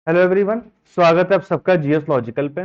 Hello everyone, स्वागत है आप सबका जीएस लॉजिकल पे।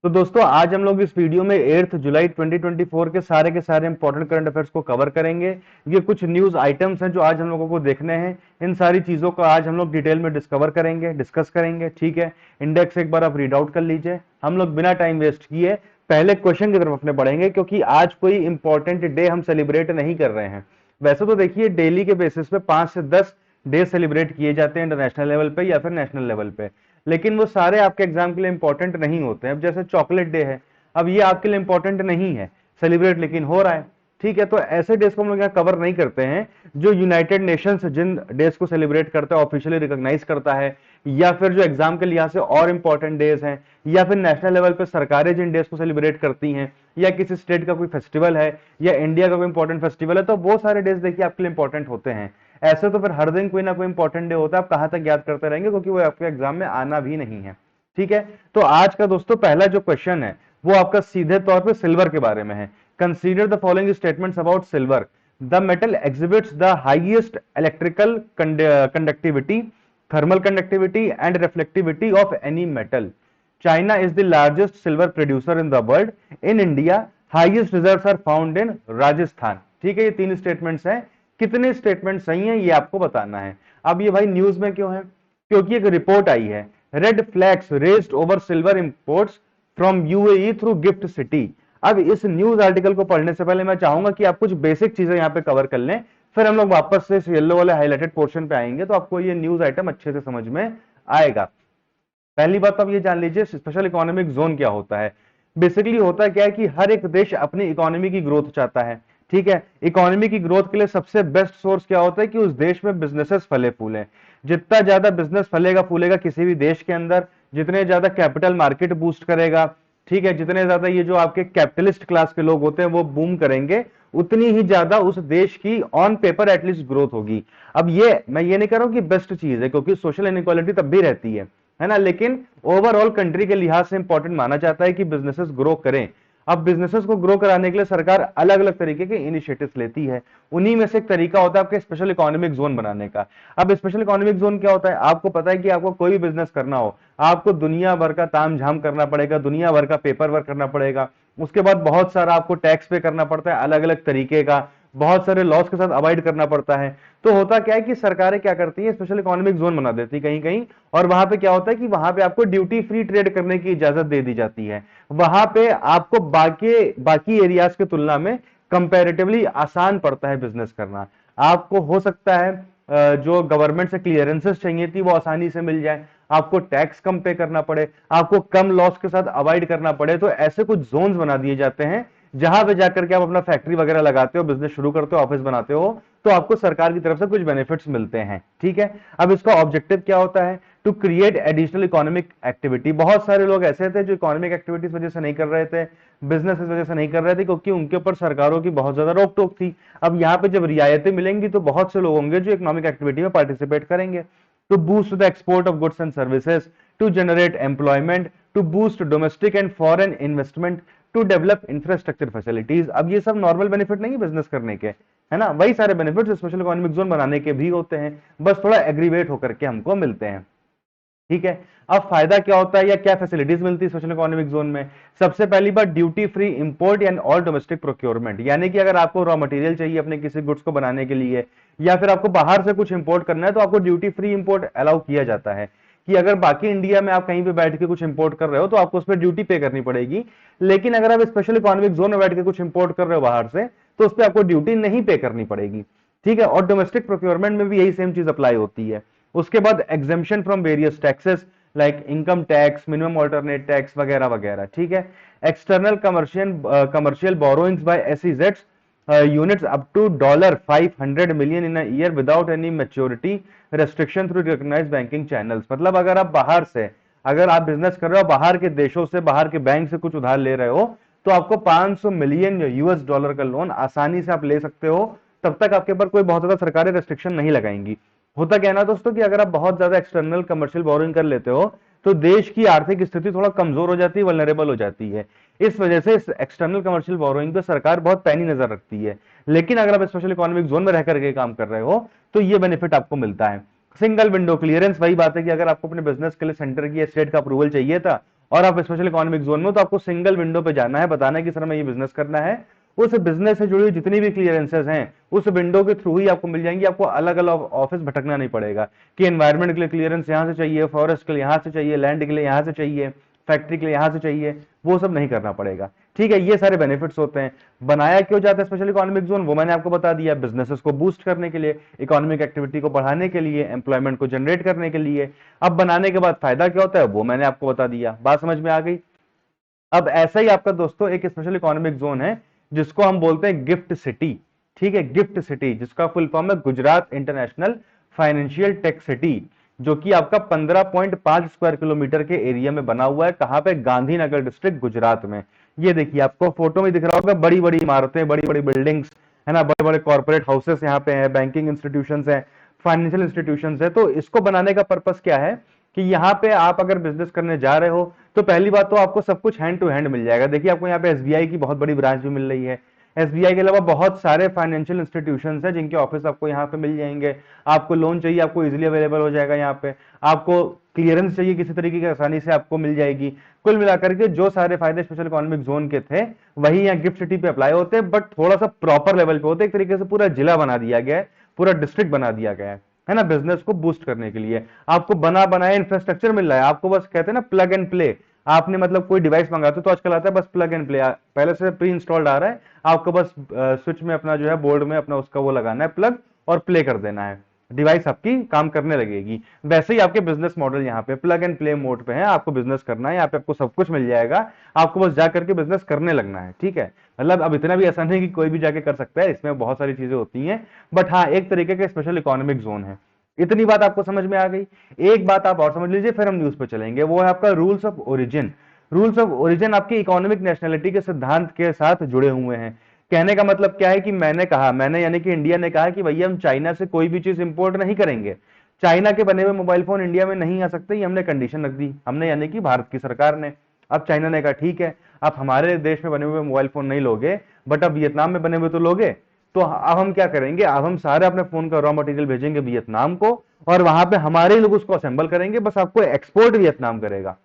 तो दोस्तों, आज हम लोग इस वीडियो में 8 जुलाई 2024 के सारे इंपॉर्टेंट करंट अफेयर्स को कवर करेंगे। ये कुछ न्यूज आइटम्स हैं जो आज हम लोगों को देखने हैं। इन सारी चीजों को आज हम लोग डिटेल में डिस्कस करेंगे। ठीक है, इंडेक्स एक बार आप रीड आउट कर लीजिए। हम लोग बिना टाइम वेस्ट किए पहले क्वेश्चन की तरफ अपने बढ़ेंगे, क्योंकि आज कोई इंपॉर्टेंट डे हम सेलिब्रेट नहीं कर रहे हैं। वैसे तो देखिए, डेली के बेसिस पे 5 से 10 डे सेलिब्रेट किए जाते हैं इंटरनेशनल लेवल पे या फिर नेशनल लेवल पे, लेकिन वो सारे आपके एग्जाम के लिए इंपॉर्टेंट नहीं होते हैं। अब जैसे चॉकलेट डे है, अब ये आपके लिए इंपॉर्टेंट नहीं है सेलिब्रेट, लेकिन हो रहा है। ठीक है, तो ऐसे डेज को हम लोग यहाँ कवर नहीं करते हैं जो यूनाइटेड नेशंस जिन डेज को सेलिब्रेट करता है, ऑफिशियली रिकॉग्नाइज करता है, या फिर जो एग्जाम के लिहाज से और इंपॉर्टेंट डेज हैं, या फिर नेशनल लेवल पे सरकारें जिन डेज को सेलिब्रेट करती हैं, या किसी स्टेट का कोई फेस्टिवल है, या इंडिया का कोई इंपॉर्टेंट फेस्टिवल है, तो वो सारे डेज देखिए आपके लिए इंपॉर्टेंट होते हैं। ऐसे तो फिर हर दिन कोई ना कोई इंपॉर्टेंट डे होता है, आप कहां तक याद करते रहेंगे, क्योंकि वो आपके एग्जाम में आना भी नहीं है। ठीक है, तो आज का दोस्तों पहला जो क्वेश्चन है वो आपका सीधे तौर पे सिल्वर के बारे में है। Consider the following statements about silver. The metal exhibits the highest electrical conductivity, thermal conductivity and reflectivity of any metal. China is the largest silver producer in the world. In India highest reserves are found in Rajasthan. ठीक है, ये तीन statements हैं। कितने statement सही हैं ये आपको बताना है। अब ये भाई न्यूज में क्यों है? क्योंकि एक रिपोर्ट आई है, red flags raised over silver imports from UAE through gift city. अब इस न्यूज आर्टिकल को पढ़ने से पहले मैं चाहूंगा कि आप कुछ बेसिक चीजें यहां पे कवर कर लें, फिर हम लोग वापस से इस येलो वाले हाईलाइटेड पोर्शन पे आएंगे, तो आपको ये न्यूज आइटम अच्छे से समझ में आएगा। पहली बात तो आप ये जान लीजिए, स्पेशल इकोनॉमिक जोन क्या होता है। बेसिकली होता क्या है कि हर एक देश अपनी इकोनॉमी की ग्रोथ चाहता है। ठीक है, इकोनॉमी की ग्रोथ के लिए सबसे बेस्ट सोर्स क्या होता है कि उस देश में बिजनेसेस फले फूले। जितना ज्यादा बिजनेस फलेगा फूलेगा किसी भी देश के अंदर, जितने ज्यादा कैपिटल मार्केट बूस्ट करेगा, ठीक है, जितने ज्यादा ये जो आपके कैपिटलिस्ट क्लास के लोग होते हैं वो बूम करेंगे, उतनी ही ज्यादा उस देश की ऑन पेपर एटलीस्ट ग्रोथ होगी। अब ये मैं ये नहीं कह रहा हूं कि बेस्ट चीज है, क्योंकि सोशल इनइक्वालिटी तब भी रहती है ना, लेकिन ओवरऑल कंट्री के लिहाज से इंपॉर्टेंट माना जाता है कि बिजनेसेस ग्रो करें। अब बिजनेसेस को ग्रो कराने के लिए सरकार अलग अलग तरीके के इनिशिएटिव्स लेती है। उन्हीं में से एक तरीका होता है आपके स्पेशल इकोनॉमिक जोन बनाने का। अब स्पेशल इकोनॉमिक जोन क्या होता है? आपको पता है कि आपको कोई भी बिजनेस करना हो, आपको दुनिया भर का ताम झाम करना पड़ेगा, दुनिया भर का पेपर वर्क करना पड़ेगा, उसके बाद बहुत सारा आपको टैक्स पे करना पड़ता है अलग अलग तरीके का, बहुत सारे लॉस के साथ अवॉइड करना पड़ता है। तो होता क्या है कि सरकारें क्या करती है, स्पेशल इकोनॉमिक जोन बना देती है कहीं कहीं, और वहां पे क्या होता है कि वहां पे आपको ड्यूटी फ्री ट्रेड करने की इजाजत दे दी जाती है। वहां पे आपको बाकी बाकी एरियाज की तुलना में कंपैरेटिवली आसान पड़ता है बिजनेस करना। आपको हो सकता है जो गवर्नमेंट से क्लियरेंसेस चाहिए थी वो आसानी से मिल जाए, आपको टैक्स कम पे करना पड़े, आपको कम लॉस के साथ अवॉइड करना पड़े। तो ऐसे कुछ जोन्स बना दिए जाते हैं जहां पे जाकर के आप अपना फैक्ट्री वगैरह लगाते हो, बिजनेस शुरू करते हो, ऑफिस बनाते हो, तो आपको सरकार की तरफ से कुछ बेनिफिट्स मिलते हैं। ठीक है, अब इसका ऑब्जेक्टिव क्या होता है? To create additional economic activity. बहुत सारे लोग ऐसे थे जो इकोनॉमिक एक्टिविटीज वजह से नहीं कर रहे थे, बिजनेस इस वजह से नहीं कर रहे थे, क्योंकि उनके ऊपर सरकारों की बहुत ज्यादा रोक टोक थी। अब यहाँ पे जब रियायतें मिलेंगी तो बहुत से लोग होंगे जो इकोनॉमिक एक्टिविटी में पार्टिसिपेट करेंगे। To boost the export of goods and services, to generate employment, to boost domestic and foreign investment, to develop infrastructure facilities. अब ये सब नॉर्मल बेनिफिट नहीं है बिजनेस करने के, है ना, वही सारे बेनिफिट स्पेशल इकोनॉमिक जोन बनाने के भी होते हैं, बस थोड़ा एग्रीवेट होकर के हमको मिलते हैं। ठीक है, अब फायदा क्या होता है या क्या फैसिलिटीज मिलती है सोशल इकोनॉमिक जोन में? सबसे पहली बात, duty free import and all domestic procurement, यानी कि अगर आपको रॉ मटेरियल चाहिए अपने किसी गुड्स को बनाने के लिए, या फिर आपको बाहर से कुछ इंपोर्ट करना है, तो आपको ड्यूटी फ्री इंपोर्ट अलाउ किया जाता है। कि अगर बाकी इंडिया में आप कहीं पे बैठ के कुछ इंपोर्ट कर रहे हो तो आपको उस पर ड्यूटी पे करनी पड़ेगी, लेकिन अगर आप स्पेशल इकोनॉमिक जोन में बैठ के कुछ इंपोर्ट कर रहे हो बाहर से, तो उस पर आपको ड्यूटी नहीं पे करनी पड़ेगी। ठीक है, और डोमेस्टिक प्रोक्योरमेंट में भी यही सेम चीज अप्लाई होती है। उसके बाद exemption from various taxes like income tax, minimum alternate tax वगैरह वगैरह। ठीक है, एक्सटर्नल कमर्शियल बोरोइंग्स बाय एसईजेड्स units up to $500 million in a year without any maturity restriction through recognised banking channels. मतलब अगर आप बाहर से, अगर आप बिजनेस कर रहे हो बाहर के देशों से, बाहर के बैंक से कुछ उधार ले रहे हो, तो आपको 500 मिलियन यूएस डॉलर का लोन आसानी से आप ले सकते हो। तब तक आपके ऊपर कोई बहुत ज्यादा सरकारी रेस्ट्रिक्शन नहीं लगाएंगी। होता क्या है ना दोस्तों, कि अगर आप बहुत ज्यादा एक्सटर्नल कमर्शियल बोरोइंग कर लेते हो तो देश की आर्थिक स्थिति थोड़ा कमजोर हो जाती है, वल्नरेबल हो जाती है। इस वजह से इस एक्सटर्नल कमर्शियल बोरोइंग पे सरकार बहुत पैनी नजर रखती है। लेकिन अगर आप स्पेशल इकोनॉमिक जोन में रह करके काम कर रहे हो तो ये बेनिफिट आपको मिलता है। सिंगल विंडो क्लियरेंस, वही बात है कि अगर आपको अपने बिजनेस के लिए सेंटर की स्टेट का अप्रूवल चाहिए था और आप स्पेशल इकोनॉमिक जोन में हो, तो आपको सिंगल विंडो पे जाना है, बताना है कि सर मैं ये बिजनेस करना है। उस बिजनेस से जुड़ी हुई जितनी भी क्लियरेंसेस हैं उस विंडो के थ्रू ही आपको मिल जाएंगी। आपको अलग अलग ऑफिस भटकना नहीं पड़ेगा कि एनवायरमेंट के लिए क्लियरेंस यहाँ से चाहिए, फॉरेस्ट के लिए यहाँ से चाहिए, लैंड के लिए यहाँ से चाहिए, फैक्ट्री के लिए यहाँ से चाहिए, वो सब नहीं करना पड़ेगा। ठीक है, ये सारे बेनिफिट्स होते हैं। बनाया क्यों जाता है स्पेशल इकोनॉमिक जोन, वो मैंने आपको बता दिया, बिजनेसेस को बूस्ट करने के लिए, इकोनॉमिक एक्टिविटी को बढ़ाने के लिए, एम्प्लॉयमेंट को जनरेट करने के लिए। अब बनाने के बाद फायदा क्या होता है वो मैंने आपको बता दिया, बात समझ में आ गई। अब ऐसा ही आपका दोस्तों एक स्पेशल इकोनॉमिक जोन है जिसको हम बोलते हैं गिफ्ट सिटी। ठीक है, गिफ्ट सिटी, जिसका फुल फॉर्म है Gujarat International Financial Tech City, जो कि आपका 15.5 स्क्वायर किलोमीटर के एरिया में बना हुआ है। कहां पे, गांधीनगर डिस्ट्रिक्ट गुजरात में। ये देखिए आपको फोटो में दिख रहा होगा, बड़ी बड़ी इमारतें, बड़ी बड़ी बिल्डिंग्स है ना, बड़े बड़े कॉर्पोरेट हाउसेस यहाँ पे हैं, बैंकिंग इंस्टीट्यूशंस हैं, फाइनेंशियल इंस्टीट्यूशंस है। तो इसको बनाने का पर्पस क्या है कि यहाँ पे आप अगर बिजनेस करने जा रहे हो तो पहली बात तो आपको सब कुछ हैंड टू हैंड मिल जाएगा। देखिए आपको यहाँ पे एसबीआई की बहुत बड़ी ब्रांच भी मिल रही है। एसबीआई के अलावा बहुत सारे फाइनेंशियल इंस्टीट्यूशंस हैं जिनके ऑफिस आपको यहाँ पे मिल जाएंगे। आपको लोन चाहिए, आपको इजीली अवेलेबल हो जाएगा। यहाँ पे आपको क्लियरेंस चाहिए किसी तरीके की, आसानी से आपको मिल जाएगी। कुल मिलाकर के जो सारे फायदे स्पेशल इकोनॉमिक जोन के थे वही यहाँ गिफ्ट सिटी पे अप्लाई होते हैं, बट थोड़ा सा प्रॉपर लेवल पे होते हैं। एक तरीके से पूरा जिला बना दिया गया है, पूरा डिस्ट्रिक्ट बना दिया गया है ना, बिजनेस को बूस्ट करने के लिए। आपको बना बनाया इंफ्रास्ट्रक्चर मिल रहा है, आपको बस कहते हैं ना प्लग एंड प्ले। आपने मतलब कोई डिवाइस मंगाते तो आजकल आता है बस प्लग एंड प्ले, पहले से प्री इंस्टॉल्ड आ रहा है, आपको बस स्विच में अपना जो है बोर्ड में अपना उसका वो लगाना है प्लग और प्ले कर देना है, डिवाइस आपकी काम करने लगेगी। वैसे ही आपके बिजनेस मॉडल यहाँ पे प्लग एंड प्ले मोड पे है। आपको बिजनेस करना है, यहाँ पे आपको सब कुछ मिल जाएगा, आपको बस जा करके बिजनेस करने लगना है। ठीक है, मतलब अब इतना भी आसान है कि कोई भी जाके कर सकता है, इसमें बहुत सारी चीजें होती हैं, बट हाँ एक तरीके का स्पेशल इकोनॉमिक जोन है। इतनी बात आपको समझ में आ गई। एक बात आप और समझ लीजिए, फिर हम न्यूज पे चलेंगे, वो है आपका rules of origin. Rules of origin आपकी इकोनॉमिक नेशनलिटी के सिद्धांत के साथ जुड़े हुए हैं। कहने का मतलब क्या है कि मैंने कहा, मैंने यानी कि इंडिया ने कहा कि भैया हम चाइना से कोई भी चीज इंपोर्ट नहीं करेंगे, चाइना के बने हुए मोबाइल फोन इंडिया में नहीं आ सकते, ये हमने कंडीशन रख दी, हमने यानी कि भारत की सरकार ने। अब चाइना ने कहा ठीक है, आप हमारे देश में बने हुए मोबाइल फोन नहीं लोगे, बट अब वियतनाम में बने हुए तो लोगे। तो अब हम क्या करेंगे, अब हम सारे अपने फोन का रॉ मटेरियल भेजेंगे वियतनाम को, और वहां पे हमारे लोग उसको असेंबल करेंगे, बस आपको एक्सपोर्ट वियतनाम करेगा।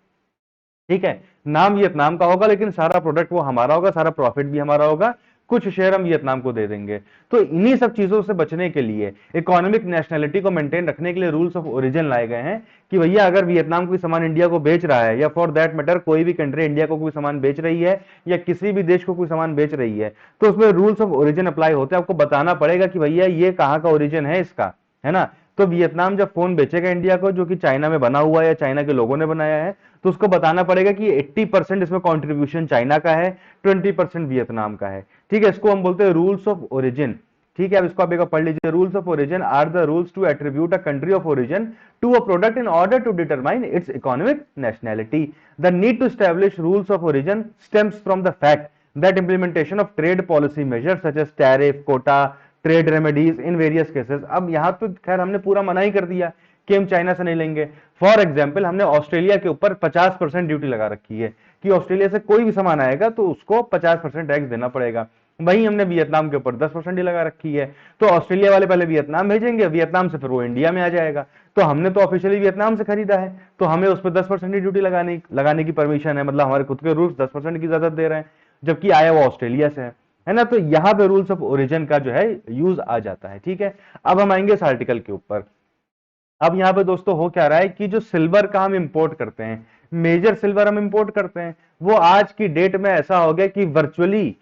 ठीक है, नाम वियतनाम का होगा लेकिन सारा प्रोडक्ट वो हमारा होगा, सारा प्रॉफिट भी हमारा होगा, कुछ शेयर हम वियतनाम को दे देंगे। तो इन्हीं सब चीजों से बचने के लिए, इकोनॉमिक नेशनलिटी को मेंटेन रखने के लिए रूल्स ऑफ ओरिजिन लाए गए हैं कि भैया अगर वियतनाम कोई सामान इंडिया को बेच रहा है, या फॉर दैट मैटर कोई भी कंट्री इंडिया को कोई सामान बेच रही है, या किसी भी देश को कोई सामान बेच रही है, तो उसमें रूल्स ऑफ ओरिजिन अप्लाई होते हैं। आपको बताना पड़ेगा कि भैया ये कहाँ का ओरिजिन है इसका, है ना। तो वियतनाम जब फोन बेचेगा इंडिया को जो कि चाइना में बना हुआ है या चाइना के लोगों ने बनाया है, तो उसको बताना पड़ेगा कि 80% इसमें कंट्रीब्यूशन चाइना का है, 20% वियतनाम का है। ठीक है, इसको हम बोलते हैं रूल्स ऑफ ओरिजिन। ठीक है, अब इसको आप एक बार पढ़ लीजिए, rules of origin are the rules to attribute a country of origin to a product in order to determine its economic nationality. The need to establish rules of origin stems from the fact that implementation of trade policy measures such as tariff, quota, trade remedies in various cases. अब यहां तो खैर हमने पूरा मना ही कर दिया कि हम चाइना से नहीं लेंगे। फॉर एग्जाम्पल हमने ऑस्ट्रेलिया के ऊपर 50% ड्यूटी लगा रखी है कि ऑस्ट्रेलिया से कोई भी सामान आएगा तो उसको 50% टैक्स देना पड़ेगा। वहीं हमने वियतनाम के ऊपर 10% ही लगा रखी है, तो ऑस्ट्रेलिया वाले पहले वियतनाम भेजेंगे, वियतनाम से फिर वो इंडिया में आ जाएगा। तो हमने तो ऑफिशियली वियतनाम से खरीदा है, तो हमें उस पर 10% ही ड्यूटी लगाने की परमिशन है, मतलब हमारे खुद के रूल्स 10% की इजाजत दे रहे हैं, जबकि आया वो ऑस्ट्रेलिया से है ना। तो यहां पे रूल्स ऑफ ओरिजिन का जो है यूज आ जाता है। ठीक है, अब हम आएंगे इस आर्टिकल के ऊपर। अब यहाँ पे दोस्तों हो क्या रहा है कि जो सिल्वर का हम इंपोर्ट करते हैं, मेजर सिल्वर हम इंपोर्ट करते हैं, वो आज की डेट में ऐसा हो गया कि वर्चुअली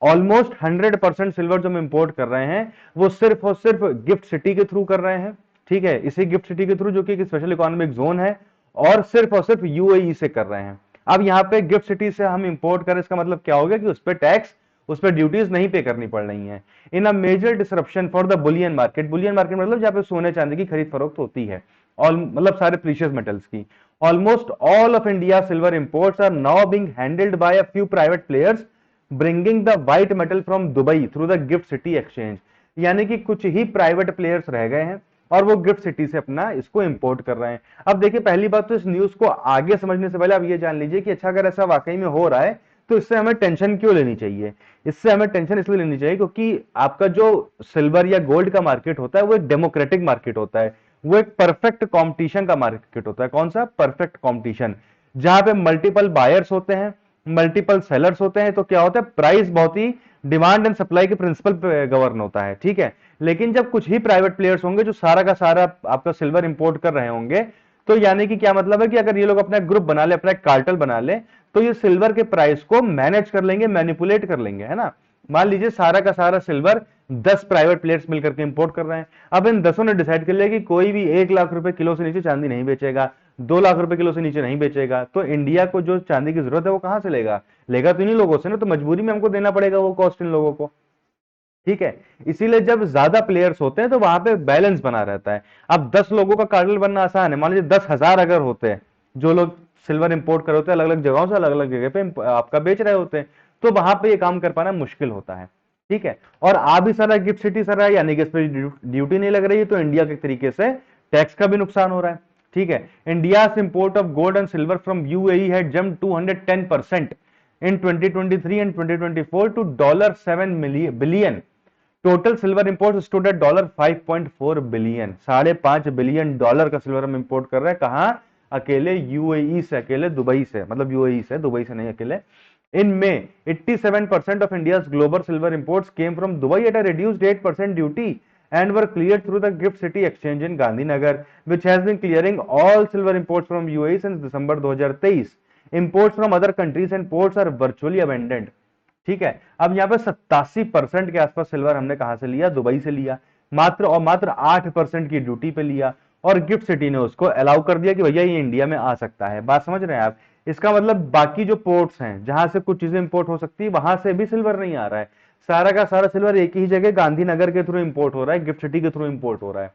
ऑलमोस्ट 100% सिल्वर जो हम इंपोर्ट कर रहे हैं वो सिर्फ और सिर्फ गिफ्ट सिटी के थ्रू कर रहे हैं। ठीक है, इसी गिफ्ट सिटी के थ्रू जो कि एक स्पेशल इकोनॉमिक जोन है, और सिर्फ यूएई से कर रहे हैं। अब यहाँ पे गिफ्ट सिटी से हम इंपोर्ट करें, इसका मतलब क्या हो गया कि उस पर टैक्स, उस पर ड्यूटीज नहीं पे करनी पड़ रही हैं। In a major disruption for the bullion market, bullion market मतलब जहाँ पे सोने चांदी की खरीद फरोख्त होती है, और मतलब सारे प्रीशियस मेटल्स की। Almost all of India silver imports are now being handled by a few private players bringing the white metal from Dubai through the GIFT City exchange. यानी कि कुछ ही प्राइवेट प्लेयर्स रह गए हैं और वो गिफ्ट सिटी से अपना इसको इंपोर्ट कर रहे हैं। अब देखिए पहली बात तो इस न्यूज को आगे समझने से पहले आप ये जान लीजिए कि अच्छा अगर ऐसा वाकई में हो रहा है तो इससे हमें टेंशन क्यों लेनी चाहिए। इससे हमें टेंशन इसलिए लेनी चाहिए क्योंकि आपका जो सिल्वर या गोल्ड का मार्केट होता है वो एक डेमोक्रेटिक मार्केट होता है, वो एक परफेक्ट कंपटीशन का मार्केट होता है। कौन सा? परफेक्ट कंपटीशन, जहां पे मल्टीपल बायर्स होते हैं, मल्टीपल सेलर्स होते हैं, तो क्या होता है, प्राइस बहुत ही डिमांड एंड सप्लाई के प्रिंसिपल पे गवर्न होता है, ठीक है। लेकिन जब कुछ ही प्राइवेट प्लेयर्स होंगे जो सारा का सारा आपका सिल्वर इंपोर्ट कर रहे होंगे, तो यानी कि क्या मतलब है कि अगर ये लोग अपना ग्रुप बना ले, अपना एक कार्टेल बना ले, तो ये सिल्वर के प्राइस को मैनेज कर लेंगे, मैनिपुलेट कर लेंगे, है ना। मान लीजिए सारा का सारा सिल्वर 10 प्राइवेट प्लेयर्स मिलकर के इंपोर्ट कर रहे हैं। अब इन 10 ने डिसाइड कर लिया कि कोई भी 1 लाख रुपए किलो से नीचे चांदी नहीं बेचेगा, 2 लाख रुपए किलो से नीचे नहीं बेचेगा, तो इंडिया को जो चांदी की जरूरत है वो कहां से लेगा? लेगा तो इन्हीं लोगों से ना, तो मजबूरी में हमको देना पड़ेगा वो कॉस्ट इन लोगों को, ठीक है। इसीलिए जब ज्यादा प्लेयर्स होते हैं तो वहां पे बैलेंस बना रहता है। अब 10 लोगों का कार्टेल बनना आसान है, मान लीजिए 10,000 अगर होते हैं जो लोग सिल्वर इंपोर्ट कर होते हैं, अलग अलग जगहों से अलग अलग जगह पे आपका बेच रहे होते हैं, तो वहां पे ये काम कर पाना मुश्किल होता है, ठीक है। और आ भी सारा गिफ्ट सिटी सर है, यानी कि इस पर ड्यूटी नहीं लग रही है, तो इंडिया के तरीके से टैक्स का भी नुकसान हो रहा है, ठीक है। India import of gold and silver from UAE had jump 210% in 2023 and 2024 to $7 billion. Total silver import stood at $5.4 billion, $5.5 billion का सिल्वर हम इंपोर्ट कर रहे हैं। कहां? अकेले यूएई से, अकेले दुबई से, मतलब यूएई से, दुबई से नहीं, अकेले। इन में 87% of India's global silver imports came from Dubai at a reduced 8% duty and were cleared through the Gift City Exchange in Gandhinagar, which has been clearing all silver imports from UAE since December 2023. Imports from other countries and ports are virtually abandoned, ठीक है। अब यहाँ पे 87% के आसपास silver हमने कहां से लिया? दुबई से लिया, मात्र और मात्र 8% की ड्यूटी पे लिया, और गिफ्ट सिटी ने उसको अलाउ कर दिया कि भैया ये इंडिया में आ सकता है। बात समझ रहे हैं आप? इसका मतलब बाकी जो पोर्ट्स हैं जहां से कुछ चीजें इंपोर्ट हो सकती है, वहां से भी सिल्वर नहीं आ रहा है। सारा का सारा सिल्वर एक ही जगह गांधीनगर के थ्रू इंपोर्ट हो रहा है, गिफ्ट सिटी के थ्रू इंपोर्ट हो रहा है।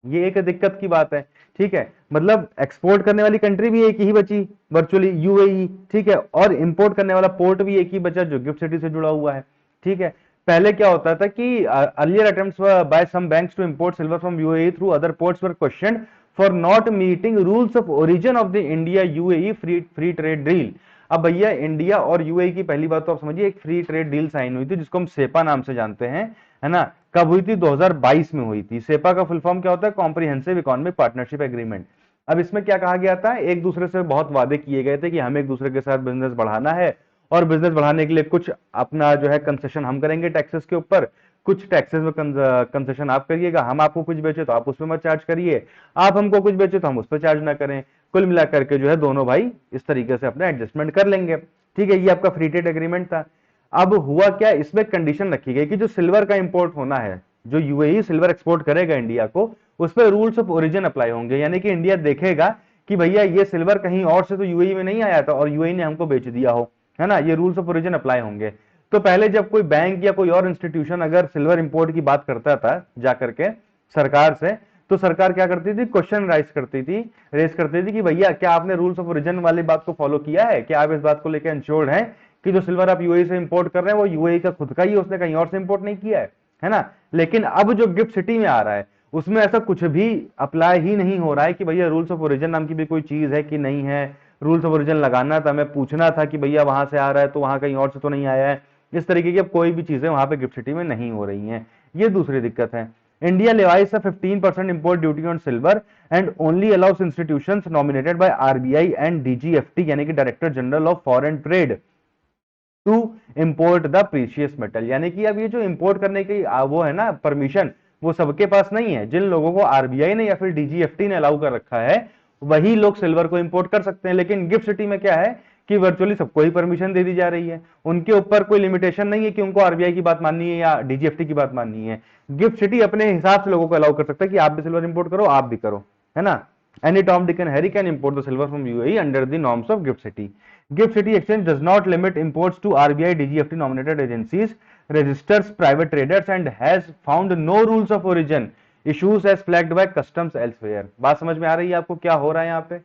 ये एक दिक्कत की बात है, ठीक है। मतलब एक्सपोर्ट करने वाली कंट्री भी एक ही बची, वर्चुअली यूएई, ठीक है, और इंपोर्ट करने वाला पोर्ट भी एक ही बचा जो गिफ्ट सिटी से जुड़ा हुआ है, ठीक है। पहले क्या होता था कि earlier attempts by some banks to import silver from UAE through other ports were questioned for not meeting rules of origin of the India UAE free trade deal. अब भैया इंडिया और यूएई की पहली बात तो आप समझिए, एक फ्री ट्रेड डील साइन हुई थी जिसको हम सेपा नाम से जानते हैं, है ना। कब हुई थी? 2022 में हुई थी। सेपा का फुल फॉर्म क्या होता है? Comprehensive economic partnership agreement. अब इसमें क्या कहा गया था? एक दूसरे से बहुत वादे किए गए थे कि हमें एक दूसरे के साथ बिजनेस बढ़ाना है, और बिजनेस बढ़ाने के लिए कुछ अपना जो है कंसेशन हम करेंगे टैक्सेस के ऊपर, कुछ टैक्सेस में कंसेशन आप करिएगा, हम आपको कुछ बेचे तो आप उस पर मत चार्ज करिए, आप हमको कुछ बेचे तो हम उस पर चार्ज ना करें। कुल मिलाकर के जो है दोनों भाई इस तरीके से अपना एडजस्टमेंट कर लेंगे, ठीक है। ये आपका फ्री ट्रेड एग्रीमेंट था। अब हुआ क्या? इसमें कंडीशन रखी गई कि जो सिल्वर का इंपोर्ट होना है, जो यूएई सिल्वर एक्सपोर्ट करेगा इंडिया को, उस पर रूल्स ऑफ ओरिजिन अप्लाई होंगे। यानी कि इंडिया देखेगा कि भैया ये सिल्वर कहीं और से तो यूएई में नहीं आया था और यूएई ने हमको बेच दिया हो, है ना। ये रूल्स ऑफ ओरिजिन अप्लाई होंगे। तो पहले जब कोई बैंक या कोई और इंस्टीट्यूशन अगर सिल्वर इंपोर्ट की बात करता था जाकर के सरकार से, तो सरकार क्या करती थी? क्वेश्चन रेस करती थी कि भैया क्या आपने रूल्स ऑफ ओरिजिन वाली बात को फॉलो किया है? क्या आप इस बात को लेकर इंश्योर्ड हैं कि जो सिल्वर आप यूएई से इंपोर्ट कर रहे हैं वो यूएई का खुद का ही, उसने कहीं और से इंपोर्ट नहीं किया है ना। लेकिन अब जो गिफ्ट सिटी में आ रहा है उसमें ऐसा कुछ भी अप्लाई ही नहीं हो रहा है कि भैया रूल्स ऑफ ओरिजिन नाम की भी कोई चीज है कि नहीं है। रूल्स ऑफ ओरिजिन लगाना था, हमें पूछना था कि भैया वहां से आ रहा है तो वहां कहीं और से तो नहीं आया है। इस तरीके की अब कोई भी चीजें वहां पे गिफ्ट सिटी में नहीं हो रही हैं। ये दूसरी दिक्कत है। India levies a 15% import duty on silver and only allows institutions nominated by RBI and DGFT, यानी कि director general of foreign trade, to import the precious metal. यानी कि अब ये जो इंपोर्ट करने की वो है ना परमिशन, वो सबके पास नहीं है। जिन लोगों को आरबीआई ने या फिर डीजीएफटी ने अलाउ कर रखा है वही लोग सिल्वर को इंपोर्ट कर सकते हैं। लेकिन गिफ्ट सिटी में क्या है कि वर्चुअली सबको ही परमिशन दे दी जा रही है, उनके ऊपर कोई लिमिटेशन नहीं है कि उनको आरबीआई की बात माननी है या डीजीएफटी की बात माननी है। गिफ्ट सिटी अपने हिसाब से लोगों को अलाउ कर सकता है कि आप भी सिल्वर इंपोर्ट करो, आप भी करो, है ना। Any Tom, Dick and Harry can import the silver from UAE under the norms of Gift City. Gift City Exchange does not limit imports to RBI DGFT nominated agencies, registers private traders and has found no rules of origin issues as flagged by customs elsewhere. बात समझ में आ रही है आपको क्या हो रहा है यहाँ पे?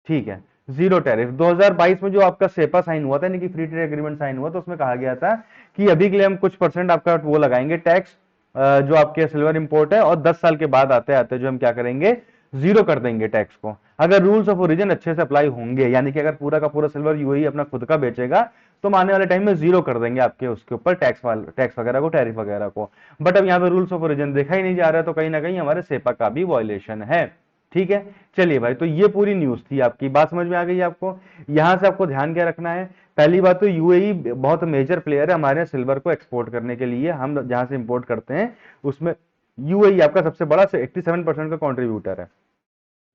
ठीक है। जीरो टैरिफ 2022 में जो आपका सेपा साइन हुआ था, यानी कि फ्री ट्रेड एग्रीमेंट साइन हुआ, तो उसमें कहा गया था कि अभी के लिए हम कुछ परसेंट आपका वो लगाएंगे टैक्स जो आपके सिल्वर इंपोर्ट है, और 10 साल के बाद आते आते जो हम क्या करेंगे, जीरो कर देंगे टैक्स को। अगर रूल्स ऑफ ओरिजिन अच्छे से अप्लाई होंगे, यानी कि अगर पूरा का पूरा सिल्वर यूएई अपना खुद का बेचेगा, तो हम आने वाले टाइम में जीरो कर देंगे आपके उसके ऊपर टैक्स वगैरह को, टैरिफ वगैरह को। बट अब यहाँ पे रूल्स ऑफ ओरिजिन देखा ही नहीं जा रहा है, तो कहीं ना कहीं हमारे सेपा का भी वायलेशन है। ठीक है, चलिए भाई, तो ये पूरी न्यूज थी। आपकी बात समझ में आ गई आपको? यहां से आपको ध्यान क्या रखना है? पहली बात तो यूएई बहुत मेजर प्लेयर है हमारे सिल्वर को एक्सपोर्ट करने के लिए। हम जहां से इंपोर्ट करते हैं उसमें यूएई आपका सबसे बड़ा 87% का कॉन्ट्रीब्यूटर है।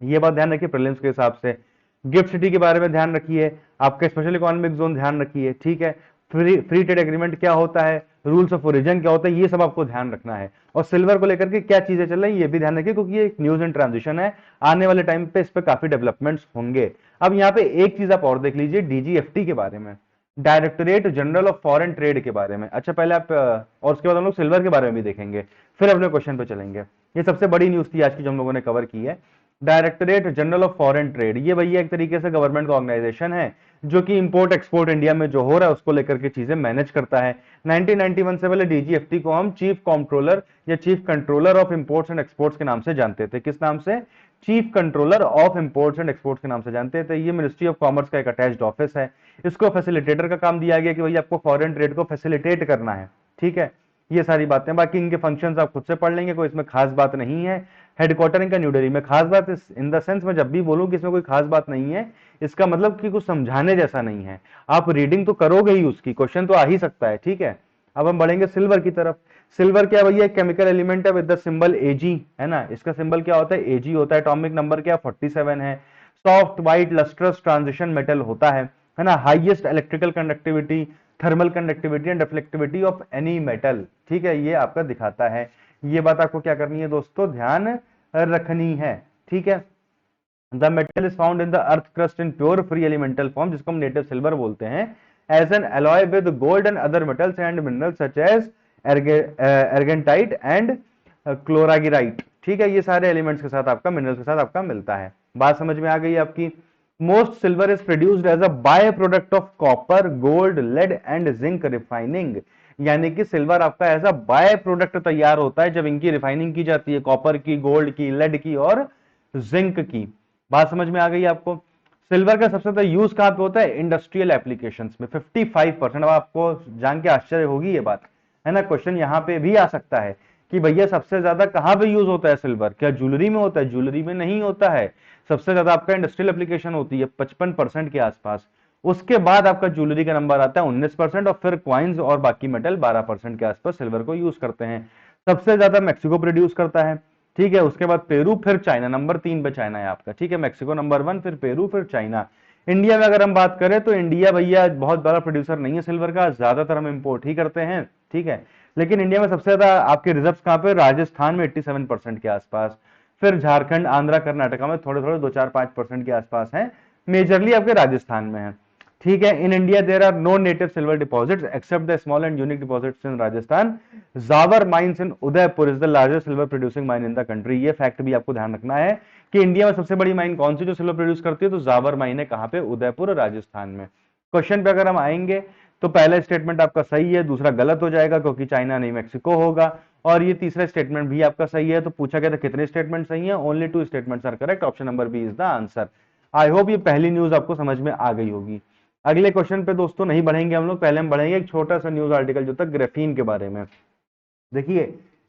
ये बात ध्यान रखिए प्रीलिम्स के हिसाब से। गिफ्ट सिटी के बारे में ध्यान रखिए, आपका स्पेशल इकोनॉमिक जोन ध्यान रखिए। ठीक है, फ्री ट्रेड एग्रीमेंट क्या होता है, रूल्स ऑफ ओरिजिन क्या होता है, ये सब आपको ध्यान रखना है। और सिल्वर को लेकर के क्या चीजें चल रही है ये भी ध्यान रखिए, क्योंकि ये एक न्यूज इन ट्रांजिशन है। आने वाले टाइम पे इस पे काफी डेवलपमेंट्स होंगे। अब यहाँ पे एक चीज आप और देख लीजिए, डीजीएफटी के बारे में, directorate general of foreign trade के बारे में। अच्छा, पहले आप और उसके बाद हम लोग सिल्वर के बारे में भी देखेंगे, फिर अपने क्वेश्चन पे चलेंगे। ये सबसे बड़ी न्यूज थी आज की जो हम लोगों ने कवर की है। Directorate general of foreign trade, ये भैया एक तरीके से गवर्नमेंट का ऑर्गेनाइजेशन है जो कि इंपोर्ट एक्सपोर्ट इंडिया में जो हो रहा है उसको लेकर के चीजें मैनेज करता है। 1991 से पहले डीजीएफटी को हम चीफ कंट्रोलर या chief controller of imports and exports के नाम से जानते थे। किस नाम से? Chief controller of imports and exports के नाम से जानते थे। ये मिनिस्ट्री ऑफ कॉमर्स का एक अटैच्ड ऑफिस है। इसको फैसिलिटेटर का काम दिया गया कि भैया आपको फॉरेन ट्रेड को फैसिलिटेट करना है। ठीक है, ये सारी बातें, बाकी इनके फंक्शंस आप खुद से पढ़ लेंगे, कोई इसमें खास बात नहीं है। हेडक्वार्टर इनका न्यू दिल्ली में। खास बात इन द सेंस मैं जब भी बोलूं कि इसमें कोई खास बात नहीं है, इसका मतलब कि कुछ समझाने जैसा नहीं है। आप रीडिंग तो करोगे ही उसकी, क्वेश्चन तो आ ही सकता है। ठीक है, अब हम बढ़ेंगे सिल्वर की तरफ। सिल्वर क्या भैया? केमिकल एलिमेंट है विद द सिंबल एजी, है ना। इसका सिंबल क्या होता है? एजी होता है। एटॉमिक नंबर क्या? 47 है। Soft white lustrous transition metal होता है ना। Highest electrical conductivity, thermal conductivity and reflectivity of any metal. ठीक है, ये आपका दिखाता है। ये बात आपको क्या करनी है दोस्तों? ध्यान रखनी है। ठीक है, the metal is found in the earth crust in pure free elemental form, जिसको हम नेटिव सिल्वर बोलते हैं, as an alloy with gold and other metals and minerals such as argentite and chlorargyrite. ठीक है, ये सारे एलिमेंट्स के साथ आपका, मिनरल्स के साथ आपका मिलता है। बात समझ में आ गई आपकी? Most silver is produced as a by product of copper, gold, lead and zinc refining. यानी कि सिल्वर आपका एज अ बाय प्रोडक्ट तैयार होता है जब इनकी रिफाइनिंग की जाती है, कॉपर की, गोल्ड की, लेड की और जिंक की। बात समझ में आ गई आपको? सिल्वर का सबसे ज्यादा यूज कहां पे होता है? इंडस्ट्रियल एप्लीकेशंस में 55%। अब आपको जान के आश्चर्य होगी ये बात, है ना। क्वेश्चन यहां पे भी आ सकता है कि भैया सबसे ज्यादा कहां पे यूज होता है सिल्वर? क्या ज्वेलरी में होता है? ज्वेलरी में नहीं होता है। सबसे ज्यादा आपका इंडस्ट्रियल एप्लीकेशन होती है 55% के आसपास। उसके बाद आपका ज्वेलरी का नंबर आता है 19%, और फिर क्वाइंस और बाकी मेटल 12% के आसपास सिल्वर को यूज करते हैं। सबसे ज्यादा मैक्सिको प्रोड्यूस करता है। ठीक है, उसके बाद पेरू, फिर चाइना। नंबर 3 पे चाइना है आपका। ठीक है, मैक्सिको नंबर 1, फिर पेरू, फिर चाइना। इंडिया में अगर हम बात करें तो इंडिया भैया बहुत बड़ा प्रोड्यूसर नहीं है सिल्वर का, ज्यादातर हम इंपोर्ट ही करते हैं। ठीक है, लेकिन इंडिया में सबसे ज्यादा आपके रिजर्व कहां पे? राजस्थान में 87% के आसपास, फिर झारखंड, आंध्रा, कर्नाटका में थोड़े थोड़े 2-4-5% के आसपास है। मेजरली आपके राजस्थान में है। ठीक है, in India there are no native silver deposits except the small and unique deposits in Rajasthan. Zawar mines in Udaipur is the largest silver producing mine in the country. ये फैक्ट भी आपको ध्यान रखना है कि इंडिया में सबसे बड़ी माइन कौन सी जो सिल्वर प्रोड्यूस करती है? तो जावर माइन है। कहां पे? उदयपुर, राजस्थान में। क्वेश्चन पे अगर हम आएंगे तो पहला स्टेटमेंट आपका सही है, दूसरा गलत हो जाएगा क्योंकि चाइना नहीं मैक्सिको होगा, और ये तीसरा स्टेटमेंट भी आपका सही है। तो पूछा गया था कितने स्टेटमेंट सही है? Only 2 statements are correct. Option number B is the answer. I hope ये पहली न्यूज आपको समझ में आ गई होगी। अगले क्वेश्चन पे दोस्तों नहीं बढ़ेंगे हम लोग, पहले हम बढ़ेंगे एक छोटा सा न्यूज आर्टिकल जो था ग्राफीन के बारे में। देखिए,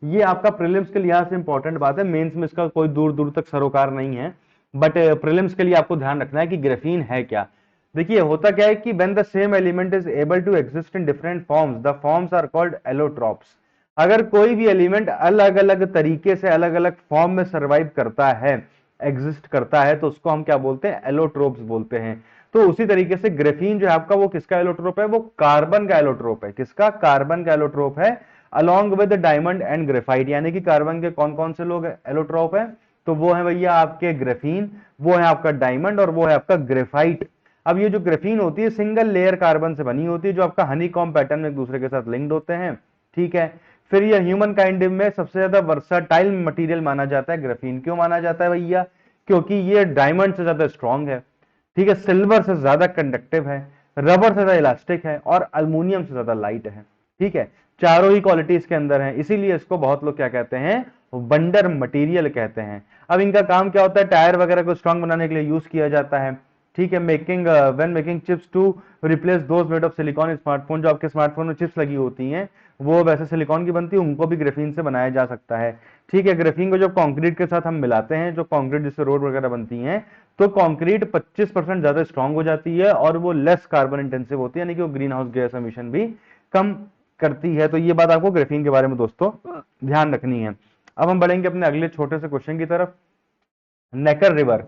ये आपका प्रीलिम्स के लिहाज से इंपॉर्टेंट बात है, मेंस में इसका कोई दूर दूर तक सरोकार नहीं है, बट प्रीलिम्स के लिए आपको ध्यान रखना है कि ग्राफीन है क्या। देखिए, होता क्या है कि when the same element is able to exist in different forms, the forms are called allotropes. अगर कोई भी एलिमेंट अलग अलग तरीके से अलग अलग फॉर्म में सर्वाइव करता है, एग्जिस्ट करता है, तो उसको हम क्या बोलते हैं? एलोट्रोप्स बोलते हैं। तो उसी तरीके से ग्राफीन जो है आपका, वो किसका एलोट्रोप है? वो कार्बन का एलोट्रोप है। किसका? कार्बन का एलोट्रोप है, along with diamond and graphite. यानी कि कार्बन के कौन कौन से लोग एलोट्रोप है? तो वो है भैया आपके ग्राफीन, वो है आपका डायमंड, और वो है आपका ग्रेफाइट। अब ये जो ग्राफीन होती है सिंगल लेयर कार्बन से बनी होती है, जो आपका हनीकॉम्ब पैटर्न में एक दूसरे के साथ लिंक्ड होते हैं। ठीक है, फिर ये ह्यूमन काइंड में सबसे ज्यादा वर्साटाइल मटेरियल माना जाता है ग्राफीन। क्यों माना जाता है भैया? क्योंकि ये डायमंड से ज्यादा स्ट्रांग है, ठीक है, सिल्वर से ज्यादा कंडक्टिव है, रबर से ज्यादा इलास्टिक है, और अल्मोनियम से ज्यादा लाइट है। ठीक है, चारों ही क्वालिटी इसके अंदर है, इसीलिए इसको बहुत लोग क्या कहते हैं? वंडर मटेरियल कहते हैं। अब इनका काम क्या होता है, टायर वगैरह को स्ट्रांग बनाने के लिए यूज किया जाता है, ठीक है। Making when making chips to replace those made of silicon smartphone, जो आपके स्मार्टफोन में चिप्स लगी होती हैं वो वैसे सिलिकॉन की बनती है, उनको भी ग्रेफीन से बनाया जा सकता है, ठीक है। ग्रेफीन को जब कंक्रीट के साथ हम मिलाते हैं, जो कंक्रीट जिससे रोड वगैरह बनती हैं, तो कंक्रीट 25% ज्यादा स्ट्रांग हो जाती है और वो लेस कार्बन इंटेंसिव होती है, यानी कि वो ग्रीन हाउस गैस एमिशन भी कम करती है। तो ये बात आपको ग्रेफीन के बारे में दोस्तों ध्यान रखनी है। अब हम बढ़ेंगे अपने अगले छोटे से क्वेश्चन की तरफ। Neckar river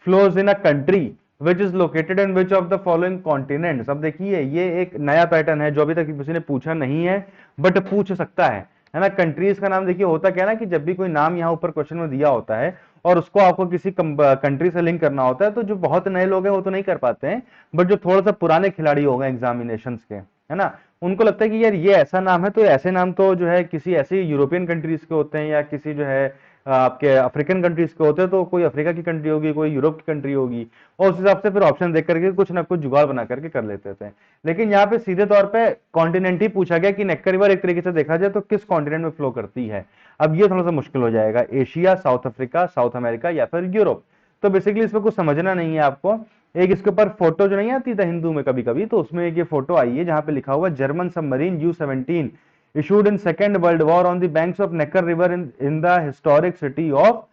flows in a country which is located in which of the following continents. अब देखिए ये एक नया पैटर्न है जो अभी तक किसी ने पूछा नहीं है, बट पूछ सकता है ना। कंट्रीज का नाम देखिए, होता क्या है ना कि जब भी कोई नाम यहाँ ऊपर क्वेश्चन में दिया होता है और उसको आपको किसी कंट्री से लिंक करना होता है, तो जो बहुत नए लोग हैं वो तो नहीं कर पाते हैं, बट जो थोड़ा सा पुराने खिलाड़ी हो गए एग्जामिनेशन के, है ना, उनको लगता है कि यार ये ऐसा नाम है, तो ऐसे नाम तो जो है किसी ऐसी यूरोपियन कंट्रीज के होते हैं या किसी जो है आपके अफ्रीकन कंट्रीज के होते हैं, तो कोई अफ्रीका की कंट्री होगी, कोई यूरोप की कंट्री होगी, और उस हिसाब से फिर ऑप्शन देख करके कुछ ना कुछ जुगाड़ बना करके कर लेते थे। लेकिन यहाँ पे सीधे तौर पे कॉन्टिनेंट ही पूछा गया कि नेकर रिवर एक तरीके से देखा जाए तो किस कॉन्टिनेंट में फ्लो करती है। अब ये थोड़ा सा मुश्किल हो जाएगा, Asia, south Africa, south America या फिर यूरोप। तो बेसिकली इसमें कुछ समझना नहीं है आपको। एक इसके ऊपर फोटो जो नहीं आती था हिंदू में कभी कभी, तो उसमें एक ये फोटो आई है जहां पे लिखा हुआ German submarine U-17 issued in Second World War on the banks of Neckar River in the historic city of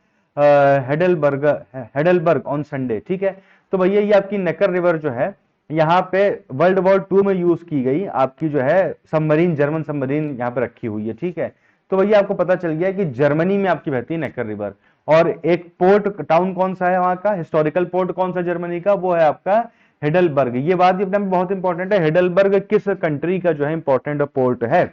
Heidelberg on Sunday, ठीक है। तो भैया ये आपकी नेकर रिवर जो है यहाँ पे वर्ल्ड वॉर 2 में यूज की गई आपकी जो है सबमरीन, जर्मन सबमरीन यहाँ पे रखी हुई है, ठीक है। तो भैया आपको पता चल गया कि जर्मनी में आपकी बहती है नेकर रिवर। और एक पोर्ट टाउन कौन सा है वहां का, हिस्टोरिकल पोर्ट कौन सा जर्मनी का, वो है आपका हेडलबर्ग। ये बात भी अपने में बहुत इंपॉर्टेंट है, हेडलबर्ग किस कंट्री का जो है इंपॉर्टेंट पोर्ट है,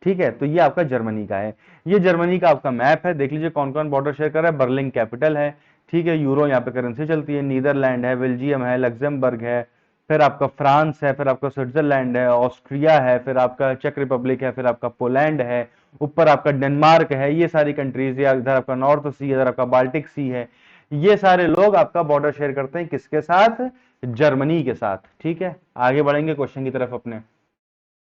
ठीक है। तो ये आपका जर्मनी का है। ये जर्मनी का आपका मैप है, देख लीजिए कौन कौन बॉर्डर शेयर कर रहा है। बर्लिन कैपिटल है, ठीक है, यूरो यहाँ पे करेंसी चलती है। नीदरलैंड है, बेल्जियम है, लग्जमबर्ग है, फिर आपका फ्रांस है, फिर आपका स्विट्जरलैंड है, ऑस्ट्रिया है, फिर आपका चेक रिपब्लिक है, फिर आपका पोलैंड है, ऊपर आपका डेनमार्क है। ये सारी कंट्रीज, या इधर आपका नॉर्थ सी, इधर आपका बाल्टिक सी है। ये सारे लोग आपका बॉर्डर शेयर करते हैं किसके साथ, जर्मनी के साथ, ठीक है। आगे बढ़ेंगे क्वेश्चन की तरफ अपने।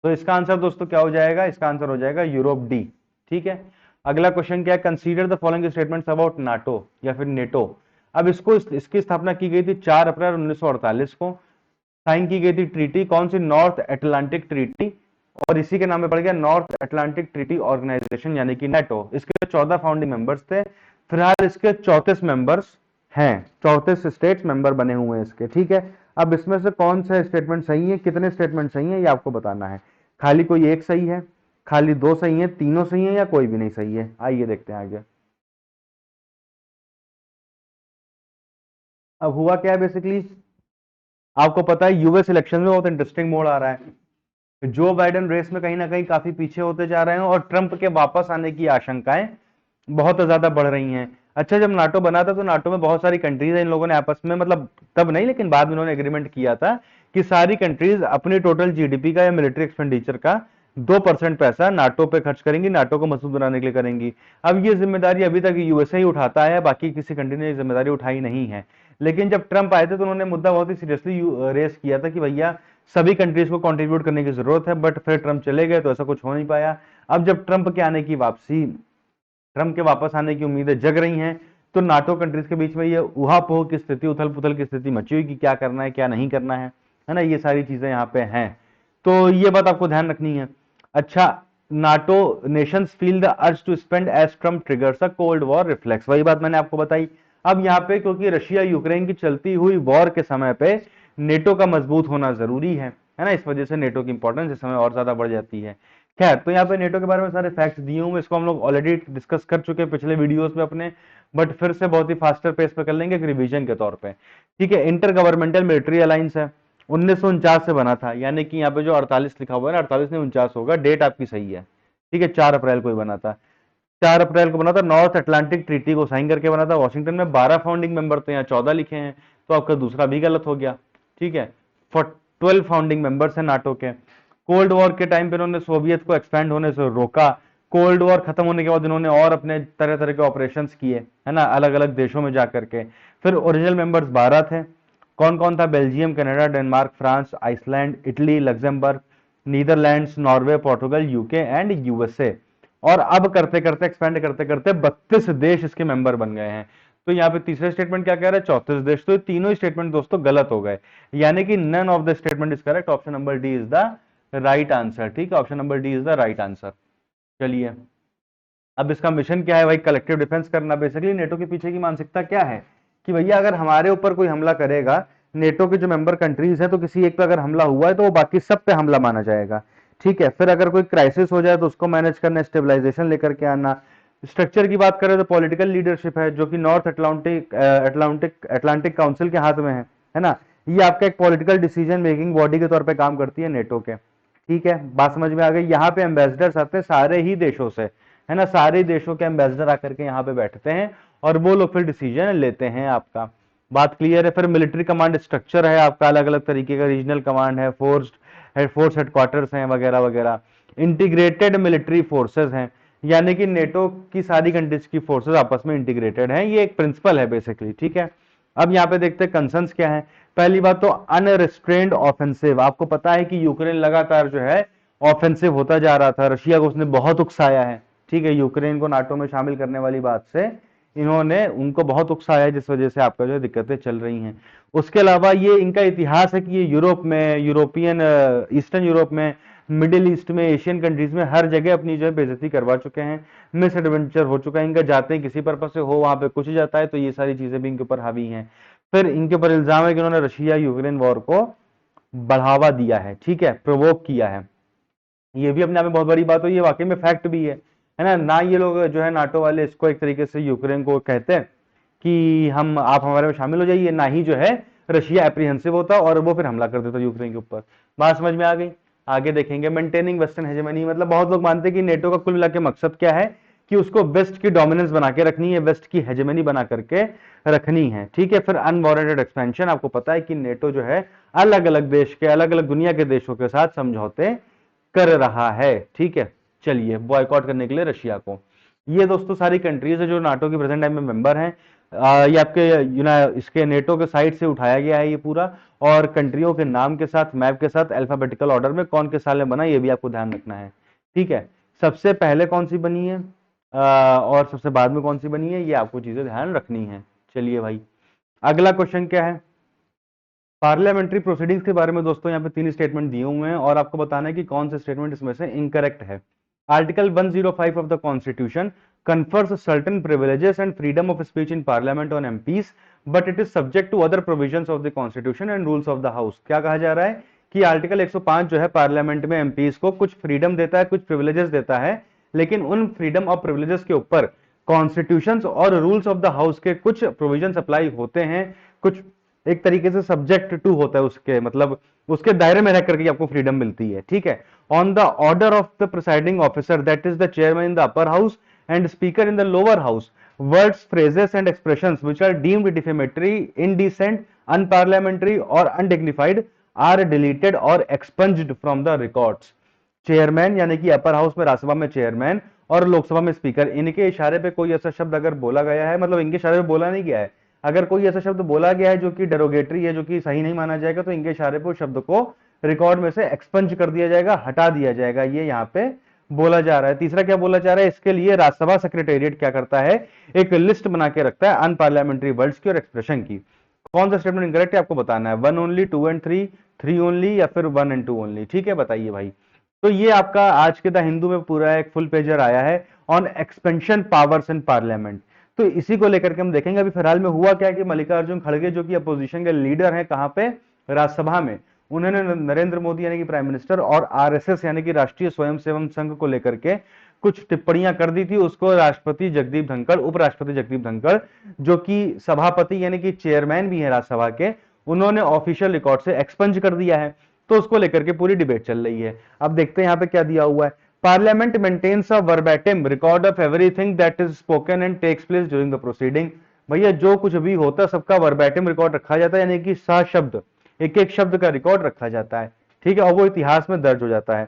तो इसका आंसर दोस्तों क्या हो जाएगा, इसका आंसर हो जाएगा यूरोप डी, ठीक है। अगला क्वेश्चन क्या है, consider the following statements about NATO या फिर नेटो। अब इसकी स्थापना की गई थी 4 अप्रैल 1948 को। साइन की गई थी ट्रीटी कौन सी, नॉर्थ अटलांटिक ट्रीटी, और इसी के नाम में पड़ गया नॉर्थ अटलांटिक ट्रीटी ऑर्गेनाइजेशन यानी कि नेटो। इसके 14 फाउंडिंग मेंबर्स थे, फिलहाल इसके 34 मेंबर्स हैं, 34 स्टेट्स मेंबर बने हुए हैं इसके, ठीक है। अब इसमें से कौन सा स्टेटमेंट सही है, कितने स्टेटमेंट सही है, ये आपको बताना है। खाली कोई एक सही है, खाली दो सही है, तीनों सही है, या कोई भी नहीं सही है। आइए देखते हैं आगे। अब हुआ क्या है, बेसिकली आपको पता है यूएस इलेक्शन में बहुत इंटरेस्टिंग मोड़ आ रहा है। जो बाइडेन रेस में कहीं ना कहीं काफी पीछे होते जा रहे हैं और ट्रंप के वापस आने की आशंकाएं बहुत ज्यादा बढ़ रही हैं। अच्छा, जब नाटो बना था तो नाटो में बहुत सारी कंट्रीज है, इन लोगों ने आपस में, मतलब तब नहीं लेकिन बाद में उन्होंने एग्रीमेंट किया था कि सारी कंट्रीज अपनी टोटल जीडीपी का या मिलिट्री एक्सपेंडिचर का 2% पैसा नाटो पे खर्च करेंगी, नाटो को मजबूत बनाने के लिए करेंगी। अब ये जिम्मेदारी अभी तक यूएसए ही उठाता है, बाकी किसी कंट्री ने जिम्मेदारी उठाई नहीं है। लेकिन जब ट्रंप आए थे तो उन्होंने मुद्दा बहुत ही सीरियसली रेस किया था कि भैया सभी कंट्रीज को कंट्रीब्यूट करने की जरूरत है, बट फिर ट्रंप चले गए तो ऐसा कुछ हो नहीं पाया। अब जब ट्रंप के वापस आने की उम्मीदें जग रही हैं, तो नाटो कंट्रीज के बीच में ये उहापोह की स्थिति, उथल पुथल की स्थिति मची हुई कि क्या करना है क्या नहीं करना है ना, ये सारी चीजें यहाँ पे हैं। तो ये बात आपको ध्यान रखनी है। अच्छा, NATO nations feel the urge to spend as Trump triggers a cold war reflex, वही बात मैंने आपको बताई। अब यहाँ पे क्योंकि रशिया यूक्रेन की चलती हुई वॉर के समय पे नेटो का मजबूत होना जरूरी है ना, इस वजह से नेटो की इंपॉर्टेंस इस समय और ज्यादा बढ़ जाती है। खैर, तो यहाँ पे नेटो के बारे में सारे फैक्ट्स दिए हुए, इसको हम लोग ऑलरेडी डिस्कस कर चुके हैं पिछले वीडियोस में अपने, बट फिर से बहुत ही फास्टर पेस पे कर लेंगे एक रिवीजन के तौर पे, ठीक है। इंटर गवर्नमेंटल मिलिट्री अलायंस है, 1949 से बना था, यानी कि यहाँ पे जो 48 लिखा हुआ है ना, 48 नहीं 49 होगा, डेट आपकी सही है, ठीक है। 4 अप्रैल को ही बना था, 4 अप्रैल को बना था। नॉर्थ अटलांटिक ट्रीटी को साइन करके बना था वॉशिंगटन में। 12 फाउंडिंग मेंबर थे, यहाँ 14 लिखे हैं, तो आपका दूसरा भी गलत हो गया, ठीक है। 12 फाउंडिंग मेंबर्स हैं नाटो के। कोल्ड वॉर के टाइम पे उन्होंने सोवियत को एक्सपैंड होने से रोका। कोल्ड वॉर खत्म होने के बाद उन्होंने और अपने तरह तरह के ऑपरेशंस किए, है ना, अलग अलग देशों में जाकर के। फिर ओरिजिनल मेंबर्स 12 थे। कौन कौन था, Belgium, Canada, Denmark, France, Iceland, Italy, Luxembourg, Netherlands, Norway, Portugal, UK and USA. और अब करते करते एक्सपेंड करते करते 32 देश इसके मेंबर बन गए हैं। तो यहाँ पे तीसरा स्टेटमेंट क्या कह रहा है, 34 देश। तो ये तीनों स्टेटमेंट दोस्तों गलत हो गए, यानी कि none of the statement is correct, option number D is the right answer. ठीक है, option number D is the right answer. चलिए, अब इसका मिशन क्या है भाई, कलेक्टिव डिफेंस करना। बेसिकली नेटो के पीछे की मानसिकता क्या है कि भैया अगर हमारे ऊपर कोई हमला करेगा, नेटो के जो मेंबर कंट्रीज है, तो किसी एक पे अगर हमला हुआ है तो वो बाकी सब पे हमला माना जाएगा। ठीक है, फिर अगर कोई क्राइसिस हो जाए तो उसको मैनेज करना, स्टेबलाइजेशन लेकर के आना। स्ट्रक्चर की बात करें तो पॉलिटिकल लीडरशिप है, जो कि नॉर्थ अटलांटिक काउंसिल के हाथ में है ना। ये आपका एक पॉलिटिकल डिसीजन मेकिंग बॉडी के तौर पे काम करती है नेटो के। ठीक है, बात समझ में आ गई। यहाँ पे एम्बेसडर्स आते हैं सारे ही देशों से, है ना, सारे देशों के एम्बेसडर आकर के यहाँ पे बैठते हैं और वो लोग फिर डिसीजन लेते हैं। आपका बात क्लियर है। फिर मिलिट्री कमांड स्ट्रक्चर है आपका, अलग अलग तरीके का, रीजनल कमांड है, फोर्स हेडक्वार्टर्स हैं वगैरह वगैरह। इंटीग्रेटेड मिलिट्री फोर्सेस हैं, यानी कि नेटो की सारी कंट्रीज की फोर्सेस आपस में इंटीग्रेटेड हैं, ये एक प्रिंसिपल है बेसिकली। ठीक है, अब यहाँ पे देखते हैं कंसर्न्स क्या है। पहली बात तो अनरिस्ट्रेन्ड ऑफेंसिव। आपको पता है कि यूक्रेन लगातार जो है ऑफेंसिव होता जा रहा था, रशिया को उसने बहुत उकसाया है। ठीक है, यूक्रेन को नाटो में शामिल करने वाली बात से इन्होंने उनको बहुत उकसाया है, जिस वजह से आपका जो दिक्कतें चल रही हैं। उसके अलावा ये इनका इतिहास है कि ये यूरोप में, यूरोपियन ईस्टर्न यूरोप में, मिडिल ईस्ट में, एशियन कंट्रीज में हर जगह अपनी जो है बेइज्जती करवा चुके हैं। मिस एडवेंचर हो चुका है इनका, जाते हैं किसी पर्पज से हो, वहां पे कुछ जाता है, तो ये सारी चीजें भी इनके ऊपर हावी हैं। फिर इनके ऊपर इल्जाम है कि उन्होंने रशिया यूक्रेन वॉर को बढ़ावा दिया है। ठीक है, प्रोवोक किया है। ये भी अपने आप में बहुत बड़ी बात हुई है, वाकई में फैक्ट भी है ना। ना ये लोग जो है नाटो वाले इसको एक तरीके से यूक्रेन को कहते हैं कि हम, आप हमारे में शामिल हो जाइए, ना ही जो है रशिया एप्रीहेंसिव होता और वो फिर हमला कर देता यूक्रेन के ऊपर। बात समझ में आ गई। आगे देखेंगे, मेंटेनिंग वेस्टर्न हेजेमनी। मतलब बहुत लोग मानते हैं कि नेटो का कुल मिला के मकसद क्या है कि उसको वेस्ट की डोमिनेंस बना के रखनी है, वेस्ट की हेजेमनी बना करके रखनी है। ठीक है, फिर अनवॉरेंटेड एक्सपेंशन। आपको पता है कि नेटो जो है अलग अलग देश के, अलग अलग दुनिया के देशों के साथ समझौते कर रहा है। ठीक है, चलिए, बॉयकॉट करने के लिए रशिया को। ये दोस्तों सारी कंट्रीज है जो नाटो की प्रेजेंट टाइम में मेंबर हैं। ये आपके इसके नेटो के साइड से उठाया गया है ये पूरा, और कंट्रियों के नाम के साथ, मैप के साथ, अल्फाबेटिकल ऑर्डर में कौन किस साल में बना ये भी आपको ध्यान रखना है। ठीक है, सबसे पहले कौन सी बनी है और सबसे बाद में कौन सी बनी है, ये आपको चीजें ध्यान रखनी है। चलिए भाई, अगला क्वेश्चन क्या है, पार्लियामेंट्री प्रोसीडिंग्स के बारे में। दोस्तों यहाँ पे 3 स्टेटमेंट दिए हुए हैं और आपको बताना है कि कौन से स्टेटमेंट इसमें से इनकरेक्ट है। Article 105 of the constitution confers certain privileges and freedom of speech in parliament on MPs, but it is subject to other provisions of the constitution and rules of the house। क्या कहा जा रहा है कि article 105 जो है parliament में MPs को कुछ फ्रीडम देता है, कुछ प्रिविलेजेस देता है, लेकिन उन फ्रीडम और प्रिविलेजेस के ऊपर कॉन्स्टिट्यूशंस और रूल्स ऑफ द हाउस के कुछ प्रोविजंस अप्लाई होते हैं, कुछ एक तरीके से सब्जेक्ट टू होता है उसके, मतलब उसके दायरे में रह करके आपको फ्रीडम मिलती है। ठीक है, on the order of the presiding officer that is the chairman in the upper house and speaker in the lower house, words, phrases and expressions which are deemed defamatory, indecent, unparliamentary or undignified are deleted or expunged from the records। Chairman यानी कि upper house में, राज्यसभा में chairman और लोकसभा में speaker, इनके इशारे पे कोई ऐसा शब्द अगर बोला गया है, मतलब इनके इशारे पे बोला नहीं गया है, अगर कोई ऐसा शब्द बोला गया है जो कि डेरोगेटरी है, जो कि सही नहीं माना जाएगा, तो इनके इशारे पे उस शब्द को रिकॉर्ड में से एक्सपंज कर दिया जाएगा, हटा दिया जाएगा। ये यहाँ पे बोला जा रहा है। तीसरा क्या बोला जा रहा है, इसके लिए राज्यसभा सेक्रेटेरिएट क्या करता है, एक लिस्ट बना के रखता है अनपार्लियामेंट्री वर्ड्स की और एक्सप्रेशन की। कौन सा स्टेटमेंट इनकरेक्ट है आपको बताना है, 1 ओनली, 2 एंड 3, 3 ओनली या फिर 1 एंड 2 ओनली। ठीक है, बताइए भाई। तो ये आपका आज के द हिंदू में पूरा एक फुल पेजर आया है on expansion powers in parliament. तो इसी को लेकर के हम देखेंगे अभी फिलहाल में हुआ क्या कि मल्लिकार्जुन खड़गे जो कि अपोजिशन के लीडर हैं, कहां पे, राज्यसभा में, उन्होंने नरेंद्र मोदी यानी कि प्राइम मिनिस्टर और आरएसएस यानी कि राष्ट्रीय स्वयंसेवक संघ को लेकर के कुछ टिप्पणियां कर दी थी। उसको राष्ट्रपति जगदीप धनखड़, उपराष्ट्रपति जगदीप धनखड़, जो कि सभापति यानी कि चेयरमैन भी है राज्यसभा के, उन्होंने ऑफिशियल रिकॉर्ड से एक्सपंज कर दिया है। तो उसको लेकर के पूरी डिबेट चल रही है। अब देखते हैं यहाँ पे क्या दिया हुआ है, parliament maintains a verbatim record of everything that is spoken and takes place during the proceeding. भैया जो कुछ भी होता है सबका वर्बैटिम रिकॉर्ड रखा जाता है, यानी कि सशब्द एक एक शब्द का रिकॉर्ड रखा जाता है। ठीक है, और वो इतिहास में दर्ज हो जाता है।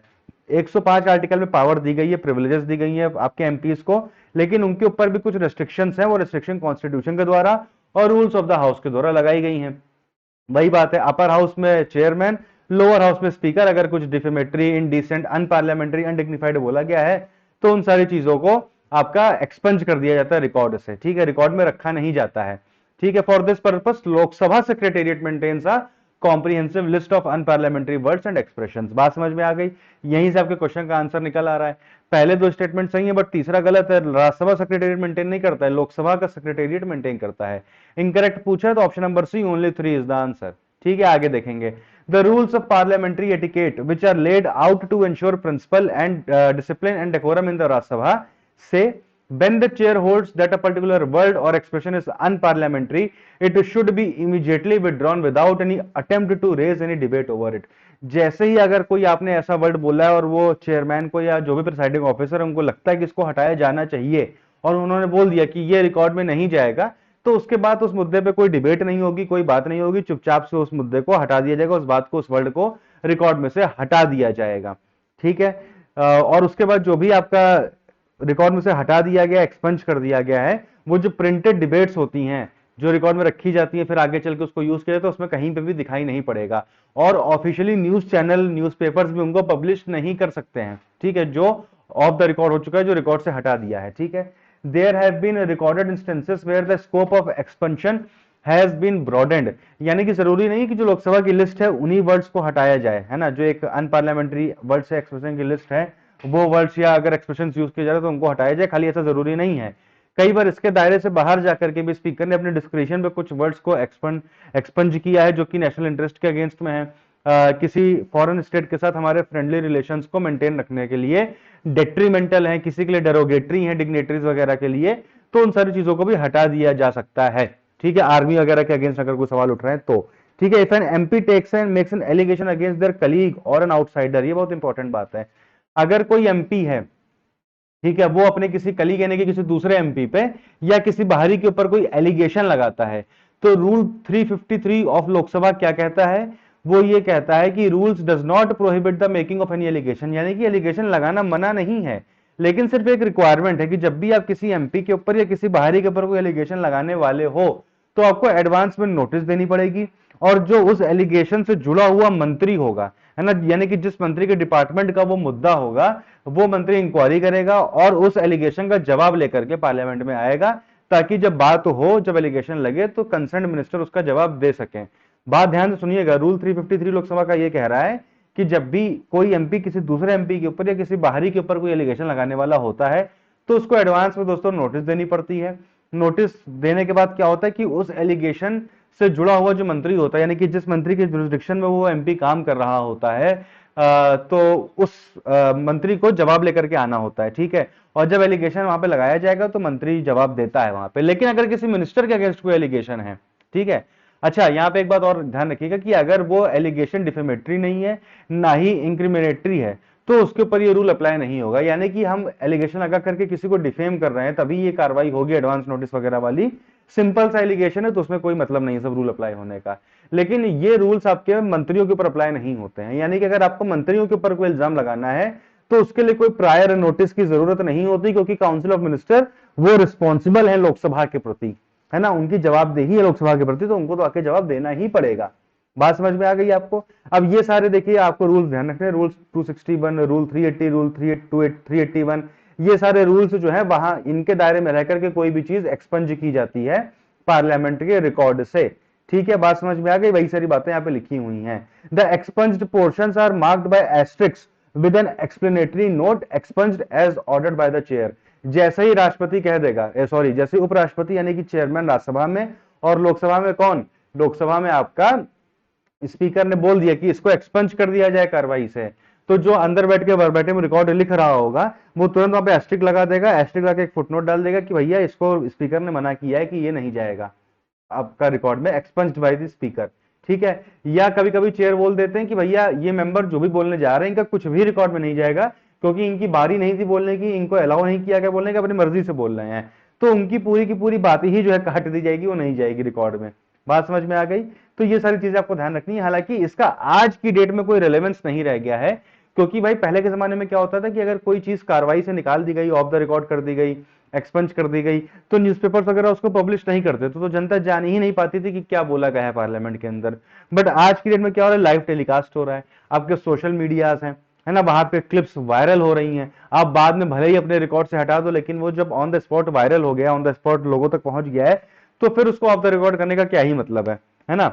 105 आर्टिकल में पावर दी गई है, प्रिविलेजेस दी गई है आपके एमपीज को, लेकिन उनके ऊपर भी कुछ रेस्ट्रिक्शंस हैं, वो रेस्ट्रिक्शन कॉन्स्टिट्यूशन के द्वारा और रूल्स ऑफ द हाउस के द्वारा लगाई गई हैं। वही बात है, अपर हाउस में चेयरमैन, लोअर हाउस में स्पीकर, अगर कुछ डिफेमेटरी, इनडिसेंट, अनपार्लियामेंट्री, अनडिग्निफाइड बोला गया है तो उन सारी चीजों को आपका एक्सपंज कर दिया जाता है रिकॉर्ड से, ठीक है, रिकॉर्ड में रखा नहीं जाता है, ठीक है। For this purpose Lok Sabha secretariat maintains a comprehensive list of unparliamentary words and expressions. बात समझ में आ गई, यहीं से आपके क्वेश्चन का आंसर निकल आ रहा है। पहले दो स्टेटमेंट सही है बट तीसरा गलत है, राज्यसभा सेक्रेटेरिएट मेंटेन नहीं करता है, लोकसभा का सेक्रेटेरिएट मेंटेन करता है। इनकरेक्ट पूछा है तो option number C only 3 is the answer, ठीक है। आगे देखेंगे, the rules of parliamentary etiquette which are laid out to ensure principle and discipline and decorum in the Rajya Sabha से when the chair holds that a particular word or expression is unparliamentary, it should be immediately withdrawn without any attempt to raise any debate over it। जैसे ही अगर कोई आपने ऐसा word बोला है और वो चेयरमैन को या जो भी प्रिसाइडिंग ऑफिसर है उनको लगता है कि इसको हटाया जाना चाहिए और उन्होंने बोल दिया कि ये रिकॉर्ड में नहीं जाएगा, तो उसके बाद उस मुद्दे पे कोई डिबेट नहीं होगी, कोई बात नहीं होगी, चुपचाप से उस मुद्दे को हटा दिया जाएगा, उस बात को, उस वर्ड को रिकॉर्ड में से हटा दिया जाएगा, ठीक है। और उसके बाद जो भी आपका रिकॉर्ड में से हटा दिया गया, एक्सपंज कर दिया गया है, वो जो प्रिंटेड डिबेट्स होती हैं जो रिकॉर्ड में रखी जाती है फिर आगे चल के उसको यूज किया तो उसमें कहीं पे भी दिखाई नहीं पड़ेगा, और ऑफिशियली न्यूज चैनल न्यूज़पेपर्स भी उनको पब्लिश नहीं कर सकते हैं, ठीक है, जो ऑफ द रिकॉर्ड हो चुका है, जो रिकॉर्ड से हटा दिया है, ठीक है। There have been recorded instances where the scope of expansion has been broadened, यानी कि जरूरी नहीं कि जो लोकसभा की लिस्ट है उन्हीं वर्ड्स को हटाया जाए, है ना, जो एक अनपार्लियामेंट्री वर्ड्स या एक्सप्रेशन की लिस्ट है वो वर्ड्स या अगर एक्सप्रेशन यूज किए जा रहे तो उनको हटाया जाए, खाली ऐसा जरूरी नहीं है। कई बार इसके दायरे से बाहर जाकर के भी स्पीकर ने अपने डिस्क्रिप्शन पे कुछ वर्ड्स को एक्सपंज किया है जो कि नेशनल इंटरेस्ट के अगेंस्ट में है, किसी फॉरेन स्टेट के साथ हमारे फ्रेंडली रिलेशंस को मेंटेन रखने के लिए डेट्रीमेंटल है, किसी के लिए डेरोगेटरी है, डिग्नेटरीज वगैरह के लिए, तो उन सारी चीजों को भी हटा दिया जा सकता है, ठीक है। आर्मी वगैरह के अगेंस्ट अगर कोई सवाल उठ रहे हैं तो, ठीक है। If an MP takes and makes an allegation against their colleague और एन आउटसाइडर, ये बहुत इंपॉर्टेंट बात है, अगर कोई एमपी है, ठीक है, वो अपने किसी कलीग यानी कि किसी दूसरे एमपी पे या किसी बाहरी के ऊपर कोई एलिगेशन लगाता है, तो रूल 353 ऑफ लोकसभा क्या कहता है, वो ये कहता है कि rules does not prohibit the making of any allegation, यानी कि एलिगेशन लगाना मना नहीं है, लेकिन सिर्फ एक रिक्वायरमेंट है कि जब भी आप किसी एमपी के ऊपर या किसी बाहरी के ऊपर कोई एलिगेशन लगाने वाले हो तो आपको एडवांस में नोटिस देनी पड़ेगी, और जो उस एलिगेशन से जुड़ा हुआ मंत्री होगा, है ना, यानी कि जिस मंत्री के डिपार्टमेंट का वो मुद्दा होगा, वो मंत्री इंक्वायरी करेगा और उस एलिगेशन का जवाब लेकर के पार्लियामेंट में आएगा, ताकि जब बात हो, जब एलिगेशन लगे तो कंसर्न मिनिस्टर उसका जवाब दे सकें। बात ध्यान से सुनिएगा, रूल 353 लोकसभा का ये कह रहा है कि जब भी कोई एमपी किसी दूसरे एमपी के ऊपर या किसी बाहरी के ऊपर कोई एलिगेशन लगाने वाला होता है तो उसको एडवांस में दोस्तों नोटिस देनी पड़ती है। नोटिस देने के बाद क्या होता है कि उस एलिगेशन से जुड़ा हुआ जो मंत्री होता है, यानी कि जिस मंत्री के जुरिस्डिक्शन में वो एमपी काम कर रहा होता है, तो उस मंत्री को जवाब लेकर के आना होता है, ठीक है। और जब एलिगेशन वहां पे लगाया जाएगा तो मंत्री जवाब देता है वहां पे, लेकिन अगर किसी मिनिस्टर के अगेंस्ट कोई एलिगेशन है, ठीक है। अच्छा, यहाँ पे एक बात और ध्यान रखिएगा कि अगर वो एलिगेशन डिफेमेटरी नहीं है, ना ही इंक्रिमिनेटरी है, तो उसके ऊपर ये रूल अप्लाई नहीं होगा, यानी कि हम एलिगेशन लगा करके किसी को डिफेम कर रहे हैं तभी ये कार्रवाई होगी, एडवांस नोटिस वगैरह वाली। सिंपल सा एलिगेशन है तो उसमें कोई मतलब नहीं है सब रूल अप्लाई होने का, लेकिन ये रूल्स आपके मंत्रियों के ऊपर अप्लाई नहीं होते हैं, यानी कि अगर आपको मंत्रियों के ऊपर कोई इल्जाम लगाना है तो उसके लिए कोई प्रायर नोटिस की जरूरत नहीं होती, क्योंकि काउंसिल ऑफ मिनिस्टर वो रिस्पॉन्सिबल है लोकसभा के प्रति, है ना, उनकी जवाबदेही है लोकसभा के प्रति, तो उनको तो आके जवाब देना ही पड़ेगा। बात समझ में आ गई आपको। अब ये सारे देखिए आपको रूल्स ध्यान रखने, रूल्स 261, रूल 380, रूल 381, ये सारे रूल्स जो है वहां इनके दायरे में रहकर के कोई भी चीज एक्सपंज की जाती है पार्लियामेंट के रिकॉर्ड से, ठीक है। बात समझ में आ गई, वही सारी बातें यहाँ पे लिखी हुई हैं। The expunged portions are marked by asterisks with an explanatory note expunged as ordered by the chair. जैसे ही राष्ट्रपति कह देगा, सॉरी, जैसे उपराष्ट्रपति यानी कि चेयरमैन राज्यसभा में, और लोकसभा में कौन, लोकसभा में आपका स्पीकर ने बोल दिया कि इसको एक्सपंज कर दिया जाए कार्रवाई से, तो जो अंदर बैठ के वर्बैटिम रिकॉर्ड लिख रहा होगा वो तुरंत वहां पे एस्ट्रिक लगा देगा, एस्ट्रिक लगा के एक फुटनोट डाल देगा कि भैया इसको स्पीकर ने मना किया है कि ये नहीं जाएगा आपका रिकॉर्ड में, एक्सपंज्ड बाय द स्पीकर, ठीक है। या कभी कभी चेयर बोल देते हैं कि भैया ये मेंबर जो भी बोलने जा रहे हैं इनका कुछ भी रिकॉर्ड में नहीं जाएगा, क्योंकि इनकी बारी नहीं थी बोलने की, इनको अलाउ नहीं किया गया बोलने का, अपनी मर्जी से बोल रहे हैं, तो उनकी पूरी की पूरी बात ही जो है काट दी जाएगी, वो नहीं जाएगी रिकॉर्ड में। बात समझ में आ गई। तो ये सारी चीजें आपको ध्यान रखनी है। हालांकि इसका आज की डेट में कोई रेलेवेंस नहीं रह गया है, क्योंकि भाई पहले के जमाने में क्या होता था कि अगर कोई चीज कार्रवाई से निकाल दी गई, ऑफ द रिकॉर्ड कर दी गई, एक्सपंज कर दी गई, तो न्यूज़पेपर्स वगैरह उसको पब्लिश नहीं करते थे, तो जनता जान ही नहीं पाती थी कि क्या बोला गया है पार्लियामेंट के अंदर। बट आज की डेट में क्या हो रहा है, लाइव टेलीकास्ट हो रहा है, आपके सोशल मीडियाज हैं, है ना, वहां पे क्लिप्स वायरल हो रही हैं। आप बाद में भले ही अपने रिकॉर्ड से हटा दो, लेकिन वो जब ऑन द स्पॉट वायरल हो गया, ऑन द स्पॉट लोगों तक पहुंच गया है, तो फिर उसको ऑफ द रिकॉर्ड करने का क्या ही मतलब है ना।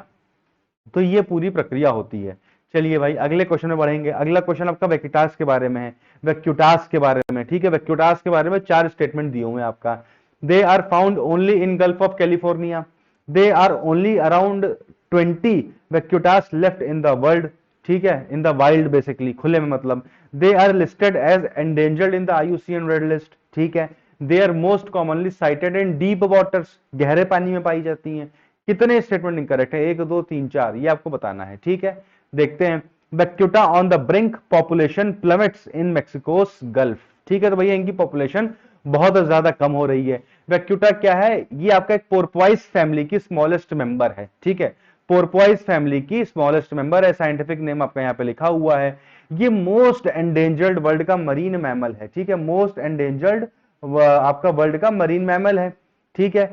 तो ये पूरी प्रक्रिया होती है। चलिए भाई अगले क्वेश्चन में बढ़ेंगे। अगला क्वेश्चन आपका वैक्यूटास के बारे में है, वैक्यूटास के बारे में। ठीक है, वैक्यूटास के बारे में 4 स्टेटमेंट दिए हुए हैं आपका। They are found only in gulf of California, they are only around 20 vaquitas left in the world. ठीक है, इन द वाइल्ड बेसिकली, खुले में मतलब। They are listed as endangered in the IUCN red list. ठीक है, they are most commonly sighted in deep waters, गहरे पानी में पाई जाती हैं। कितने स्टेटमेंट इनकरेक्ट है? 1 2 3 4, ये आपको बताना है। ठीक है, देखते हैं। Vaquita on the brink, population plummets in Mexico's gulf. ठीक है, तो भैया इनकी पॉपुलेशन बहुत ज्यादा कम हो रही है। वैक्यूटा क्या है? ये आपका एक पोर्पोइस फैमिली की स्मॉलेस्ट मेंबर है। ठीक है, पोर्पोइस फैमिली की स्मॉलेस्ट मेंबर है, साइंटिफिक नेम आपका यहाँ पे लिखा हुआ है। ये मोस्ट एंडेंजर्ड वर्ल्ड का मरीन मैमल है। ठीक है, मोस्ट एंडेंजर्ड आपका वर्ल्ड का मरीन मैमल है। ठीक है,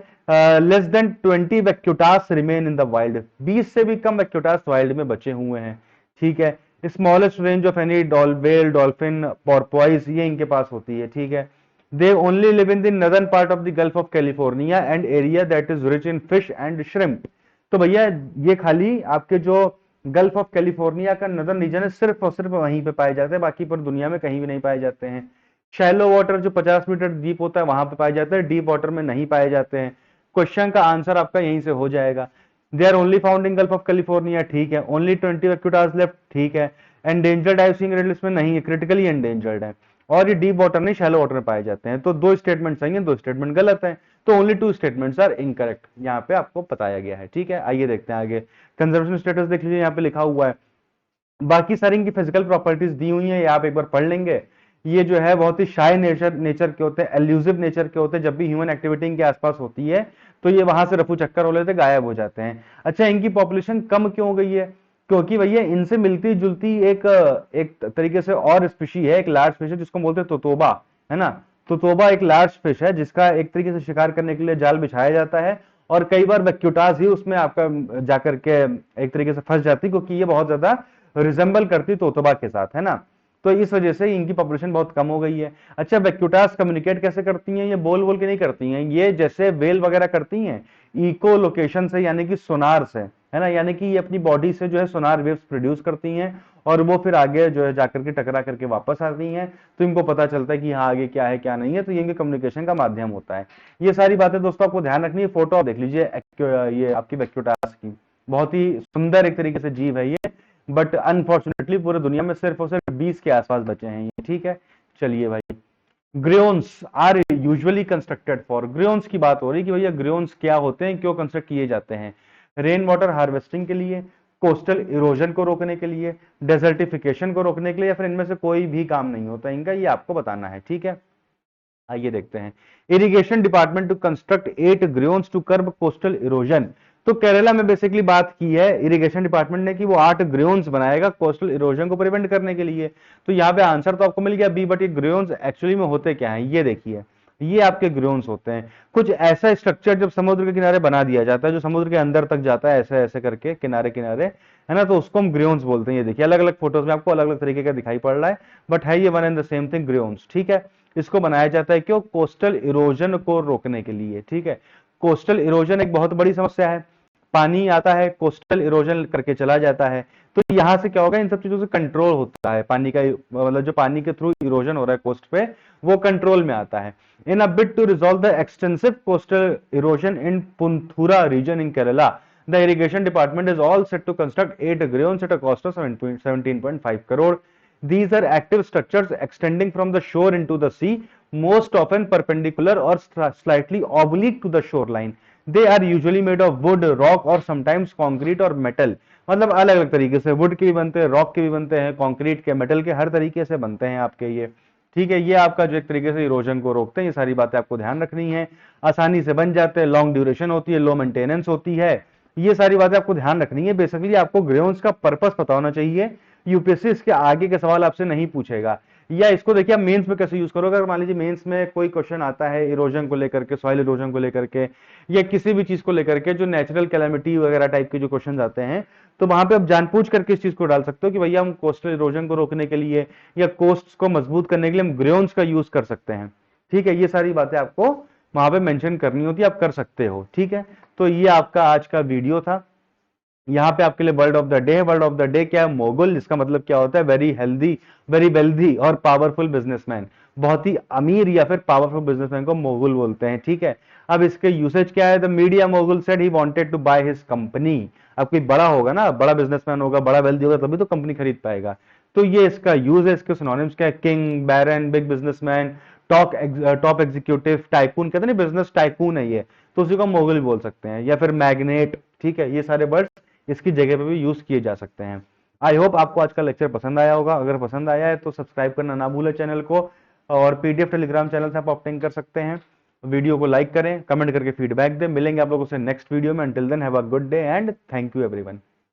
less than 20 vaquitas remain in the wild, 20 से भी कम वैक्यूटास वाइल्ड में बचे हुए हैं। ठीक है, smallest range of any whale, dolphin, porpoise, ये इनके पास होती है। ठीक है, they only live in the northern part of the Gulf of California and area that is rich in fish and shrimp. तो भैया ये खाली आपके जो गल्फ ऑफ कैलिफोर्निया का नदर्न रीजन है, सिर्फ और सिर्फ वहीं पे पाए जाते हैं, बाकी पर दुनिया में कहीं भी नहीं पाए जाते हैं। शैलो वाटर जो 50 मीटर डीप होता है वहां पे पाए जाते हैं, डीप वाटर में नहीं पाए जाते हैं। क्वेश्चन का आंसर आपका यहीं से हो जाएगा। They are only found in gulf of California, ठीक है। ओनली 20 वैक्यूटास लेफ्ट, ठीक है। एंडेंजर्ड आइसिंग रेड लिस्ट में नहीं है, क्रिटिकली एंडेंजर्ड है। और ये डीप वाटर नहीं, शैलो वाटर में पाए जाते हैं। तो 2 स्टेटमेंट सही है, 2 स्टेटमेंट गलत है। तो ओनली 2 स्टेटमेंट्स आर इनकरेक्ट, यहाँ पे आपको बताया गया है। ठीक है, आइए देखते हैं आगे। कंजर्वेशन स्टेटस देख लीजिए, यहाँ पे लिखा हुआ है। बाकी सारी इनकी फिजिकल प्रॉपर्टीज दी हुई है, ये आप एक बार पढ़ लेंगे। ये जो है बहुत ही शाय नेचर के होते हैं, एल्यूसिव नेचर के होते हैं। जब भी ह्यूमन एक्टिविटी इनके आसपास होती है तो ये वहां से रफू चक्कर हो लेते, गायब हो जाते हैं। अच्छा, इनकी पॉपुलेशन कम क्यों हो गई है? क्योंकि भैया इनसे मिलती जुलती एक एक तरीके से और स्पीशी है, एक लार्ज फिश है जिसको बोलते हैं तोतोबा, है ना। तोतोबा एक लार्ज फिश है जिसका एक तरीके से शिकार करने के लिए जाल बिछाया जाता है, और कई बार वैक्यूटास ही उसमें आपका जाकर के एक तरीके से फंस जाती, क्योंकि ये बहुत ज्यादा रिजेंबल करती तोतोबा के साथ, है ना। तो इस वजह से इनकी पॉपुलेशन बहुत कम हो गई है। अच्छा, वैक्यूटास कम्युनिकेट कैसे करती हैं? ये बोल बोल के नहीं करती हैं, ये जैसे वेल वगैरह करती हैं, इको लोकेशन से, यानी कि सोनार से, है ना। यानी कि ये अपनी बॉडी से जो है सोनार वेव्स प्रोड्यूस करती हैं, और वो फिर आगे जो है जाकर के टकरा करके वापस आती हैं। तो इनको पता चलता है कि हाँ आगे क्या है क्या नहीं है, तो ये इनके कम्युनिकेशन का माध्यम होता है। ये सारी बातें दोस्तों आपको ध्यान रखनी है। फोटो आप देख लीजिए ये आपकी वैक्यूटास की, बहुत ही सुंदर एक तरीके से जीव है ये, बट अनफॉर्चुनेटली पूरे दुनिया में सिर्फ और सिर्फ 20 के आसपास बचे हैं ये। ठीक है, चलिए भाई। ग्रियोन्स आर यूजुअली कंस्ट्रक्टेड फॉर, ग्रियोन्स की बात हो रही है कि भैया ग्रियोन्स क्या होते हैं, क्यों कंस्ट्रक्ट किए जाते हैं? रेन वाटर हार्वेस्टिंग के लिए, कोस्टल इरोजन को रोकने के लिए, डेजर्टिफिकेशन को रोकने के लिए, या फिर इनमें से कोई भी काम नहीं होता इनका, ये आपको बताना है। ठीक है, आइए देखते हैं। Irrigation department to construct 8 groynes to curb coastal erosion. तो केरला में बेसिकली बात की है इरिगेशन डिपार्टमेंट ने कि वो 8 ग्रियोन्स बनाएगा कोस्टल इरोजन को प्रिवेंट करने के लिए। तो यहाँ पे आंसर तो आपको मिल गया बी, बट ये ग्रियोन्स एक्चुअली में होते क्या है? ये देखिए, ये आपके ग्रियोन्स होते हैं कुछ ऐसा स्ट्रक्चर जब समुद्र के किनारे बना दिया जाता है, जो समुद्र के अंदर तक जाता है, ऐसे ऐसे करके किनारे किनारे, है ना। तो उसको हम ग्रियोन्स बोलते हैं। ये देखिए, अलग अलग फोटोज में आपको अलग अलग तरीके का दिखाई पड़ रहा है, बट है ये one and the same thing, groynes. ठीक है, इसको बनाया जाता है क्यों? कोस्टल इरोजन को रोकने के लिए। ठीक है, कोस्टल इरोजन एक बहुत बड़ी समस्या है। पानी आता है, कोस्टल इरोजन करके चला जाता है, तो यहां से क्या होगा? इन सब चीजों से कंट्रोल होता है पानी का, मतलब जो पानी के थ्रू इरोजन हो रहा है कोस्ट पे, वो कंट्रोल में आता है। In a bid to resolve the extensive coastal erosion in Poonthura region in Kerala, the irrigation department is all set to construct 8 griots at a cost of 17.5 crore. These are active structures extending from the shore into the sea, most often perpendicular or slightly oblique to the shoreline. They are usually made of wood, rock or sometimes concrete or metal. मतलब अलग अलग तरीके से would के भी बनते हैं, rock के भी बनते हैं, कंक्रीट के, मेटल के, हर तरीके से बनते हैं आपके ये। ठीक है, ये आपका जो एक तरीके से इरोजन को रोकते हैं। ये सारी बातें आपको ध्यान रखनी है। आसानी से बन जाते हैं, लॉन्ग ड्यूरेशन होती है, लो मेंटेनेंस होती है, ये सारी बातें आपको ध्यान रखनी है। बेसिकली आपको ग्रेउंड्स का पर्पस पता होना चाहिए। यूपीएससी इसके आगे के सवाल आपसे नहीं पूछेगा, या इसको देखिए आप मेंस में कैसे यूज करोगे। अगर मान लीजिए मेंस में कोई क्वेश्चन आता है इरोजन को लेकर के, सॉइल इरोजन को लेकर के, या किसी भी चीज को लेकर के, जो नेचुरल कैलामिटी वगैरह टाइप के जो क्वेश्चन आते हैं, तो वहां पे आप जानबूझ करके इस चीज को डाल सकते हो कि भैया हम कोस्टल इरोजन को रोकने के लिए या कोस्ट को मजबूत करने के लिए हम ग्रेन्स का यूज कर सकते हैं। ठीक है, ये सारी बातें आपको वहां पे मेंशन करनी होती है, आप कर सकते हो। ठीक है, तो ये आपका आज का वीडियो था। यहाँ पे आपके लिए वर्ड ऑफ द डे है। वर्ड ऑफ द डे क्या है? मोगल, जिसका मतलब क्या होता है? वेरी हेल्दी, वेरी वेल्दी और पावरफुल बिजनेसमैन। बहुत ही अमीर या फिर पावरफुल बिजनेसमैन को मोगल बोलते हैं। ठीक है, अब इसके यूसेज क्या है? The media mogul said he wanted to buy his company. अब कोई बड़ा होगा ना, बड़ा बिजनेसमैन होगा, बड़ा वेल्दी होगा, तभी तो कंपनी खरीद पाएगा। तो ये इसका यूज है। इसके सिनोनिम्स क्या है? King, baron, big businessman, top executive, tycoon. कहते हैं बिजनेस टाइकून है ये, तो उसी को मोगल बोल सकते हैं, या फिर मैग्नेट। ठीक है, ये सारे वर्ड्स इसकी जगह पे भी यूज किए जा सकते हैं। आई होप आपको आज का लेक्चर पसंद आया होगा। अगर पसंद आया है तो सब्सक्राइब करना ना भूलें चैनल को, और पीडीएफ टेलीग्राम चैनल से आप ऑप्टिंग कर सकते हैं। वीडियो को लाइक करें, कमेंट करके फीडबैक दें। मिलेंगे आप लोगों से नेक्स्ट वीडियो में। Until then have a good day and thank you everyone.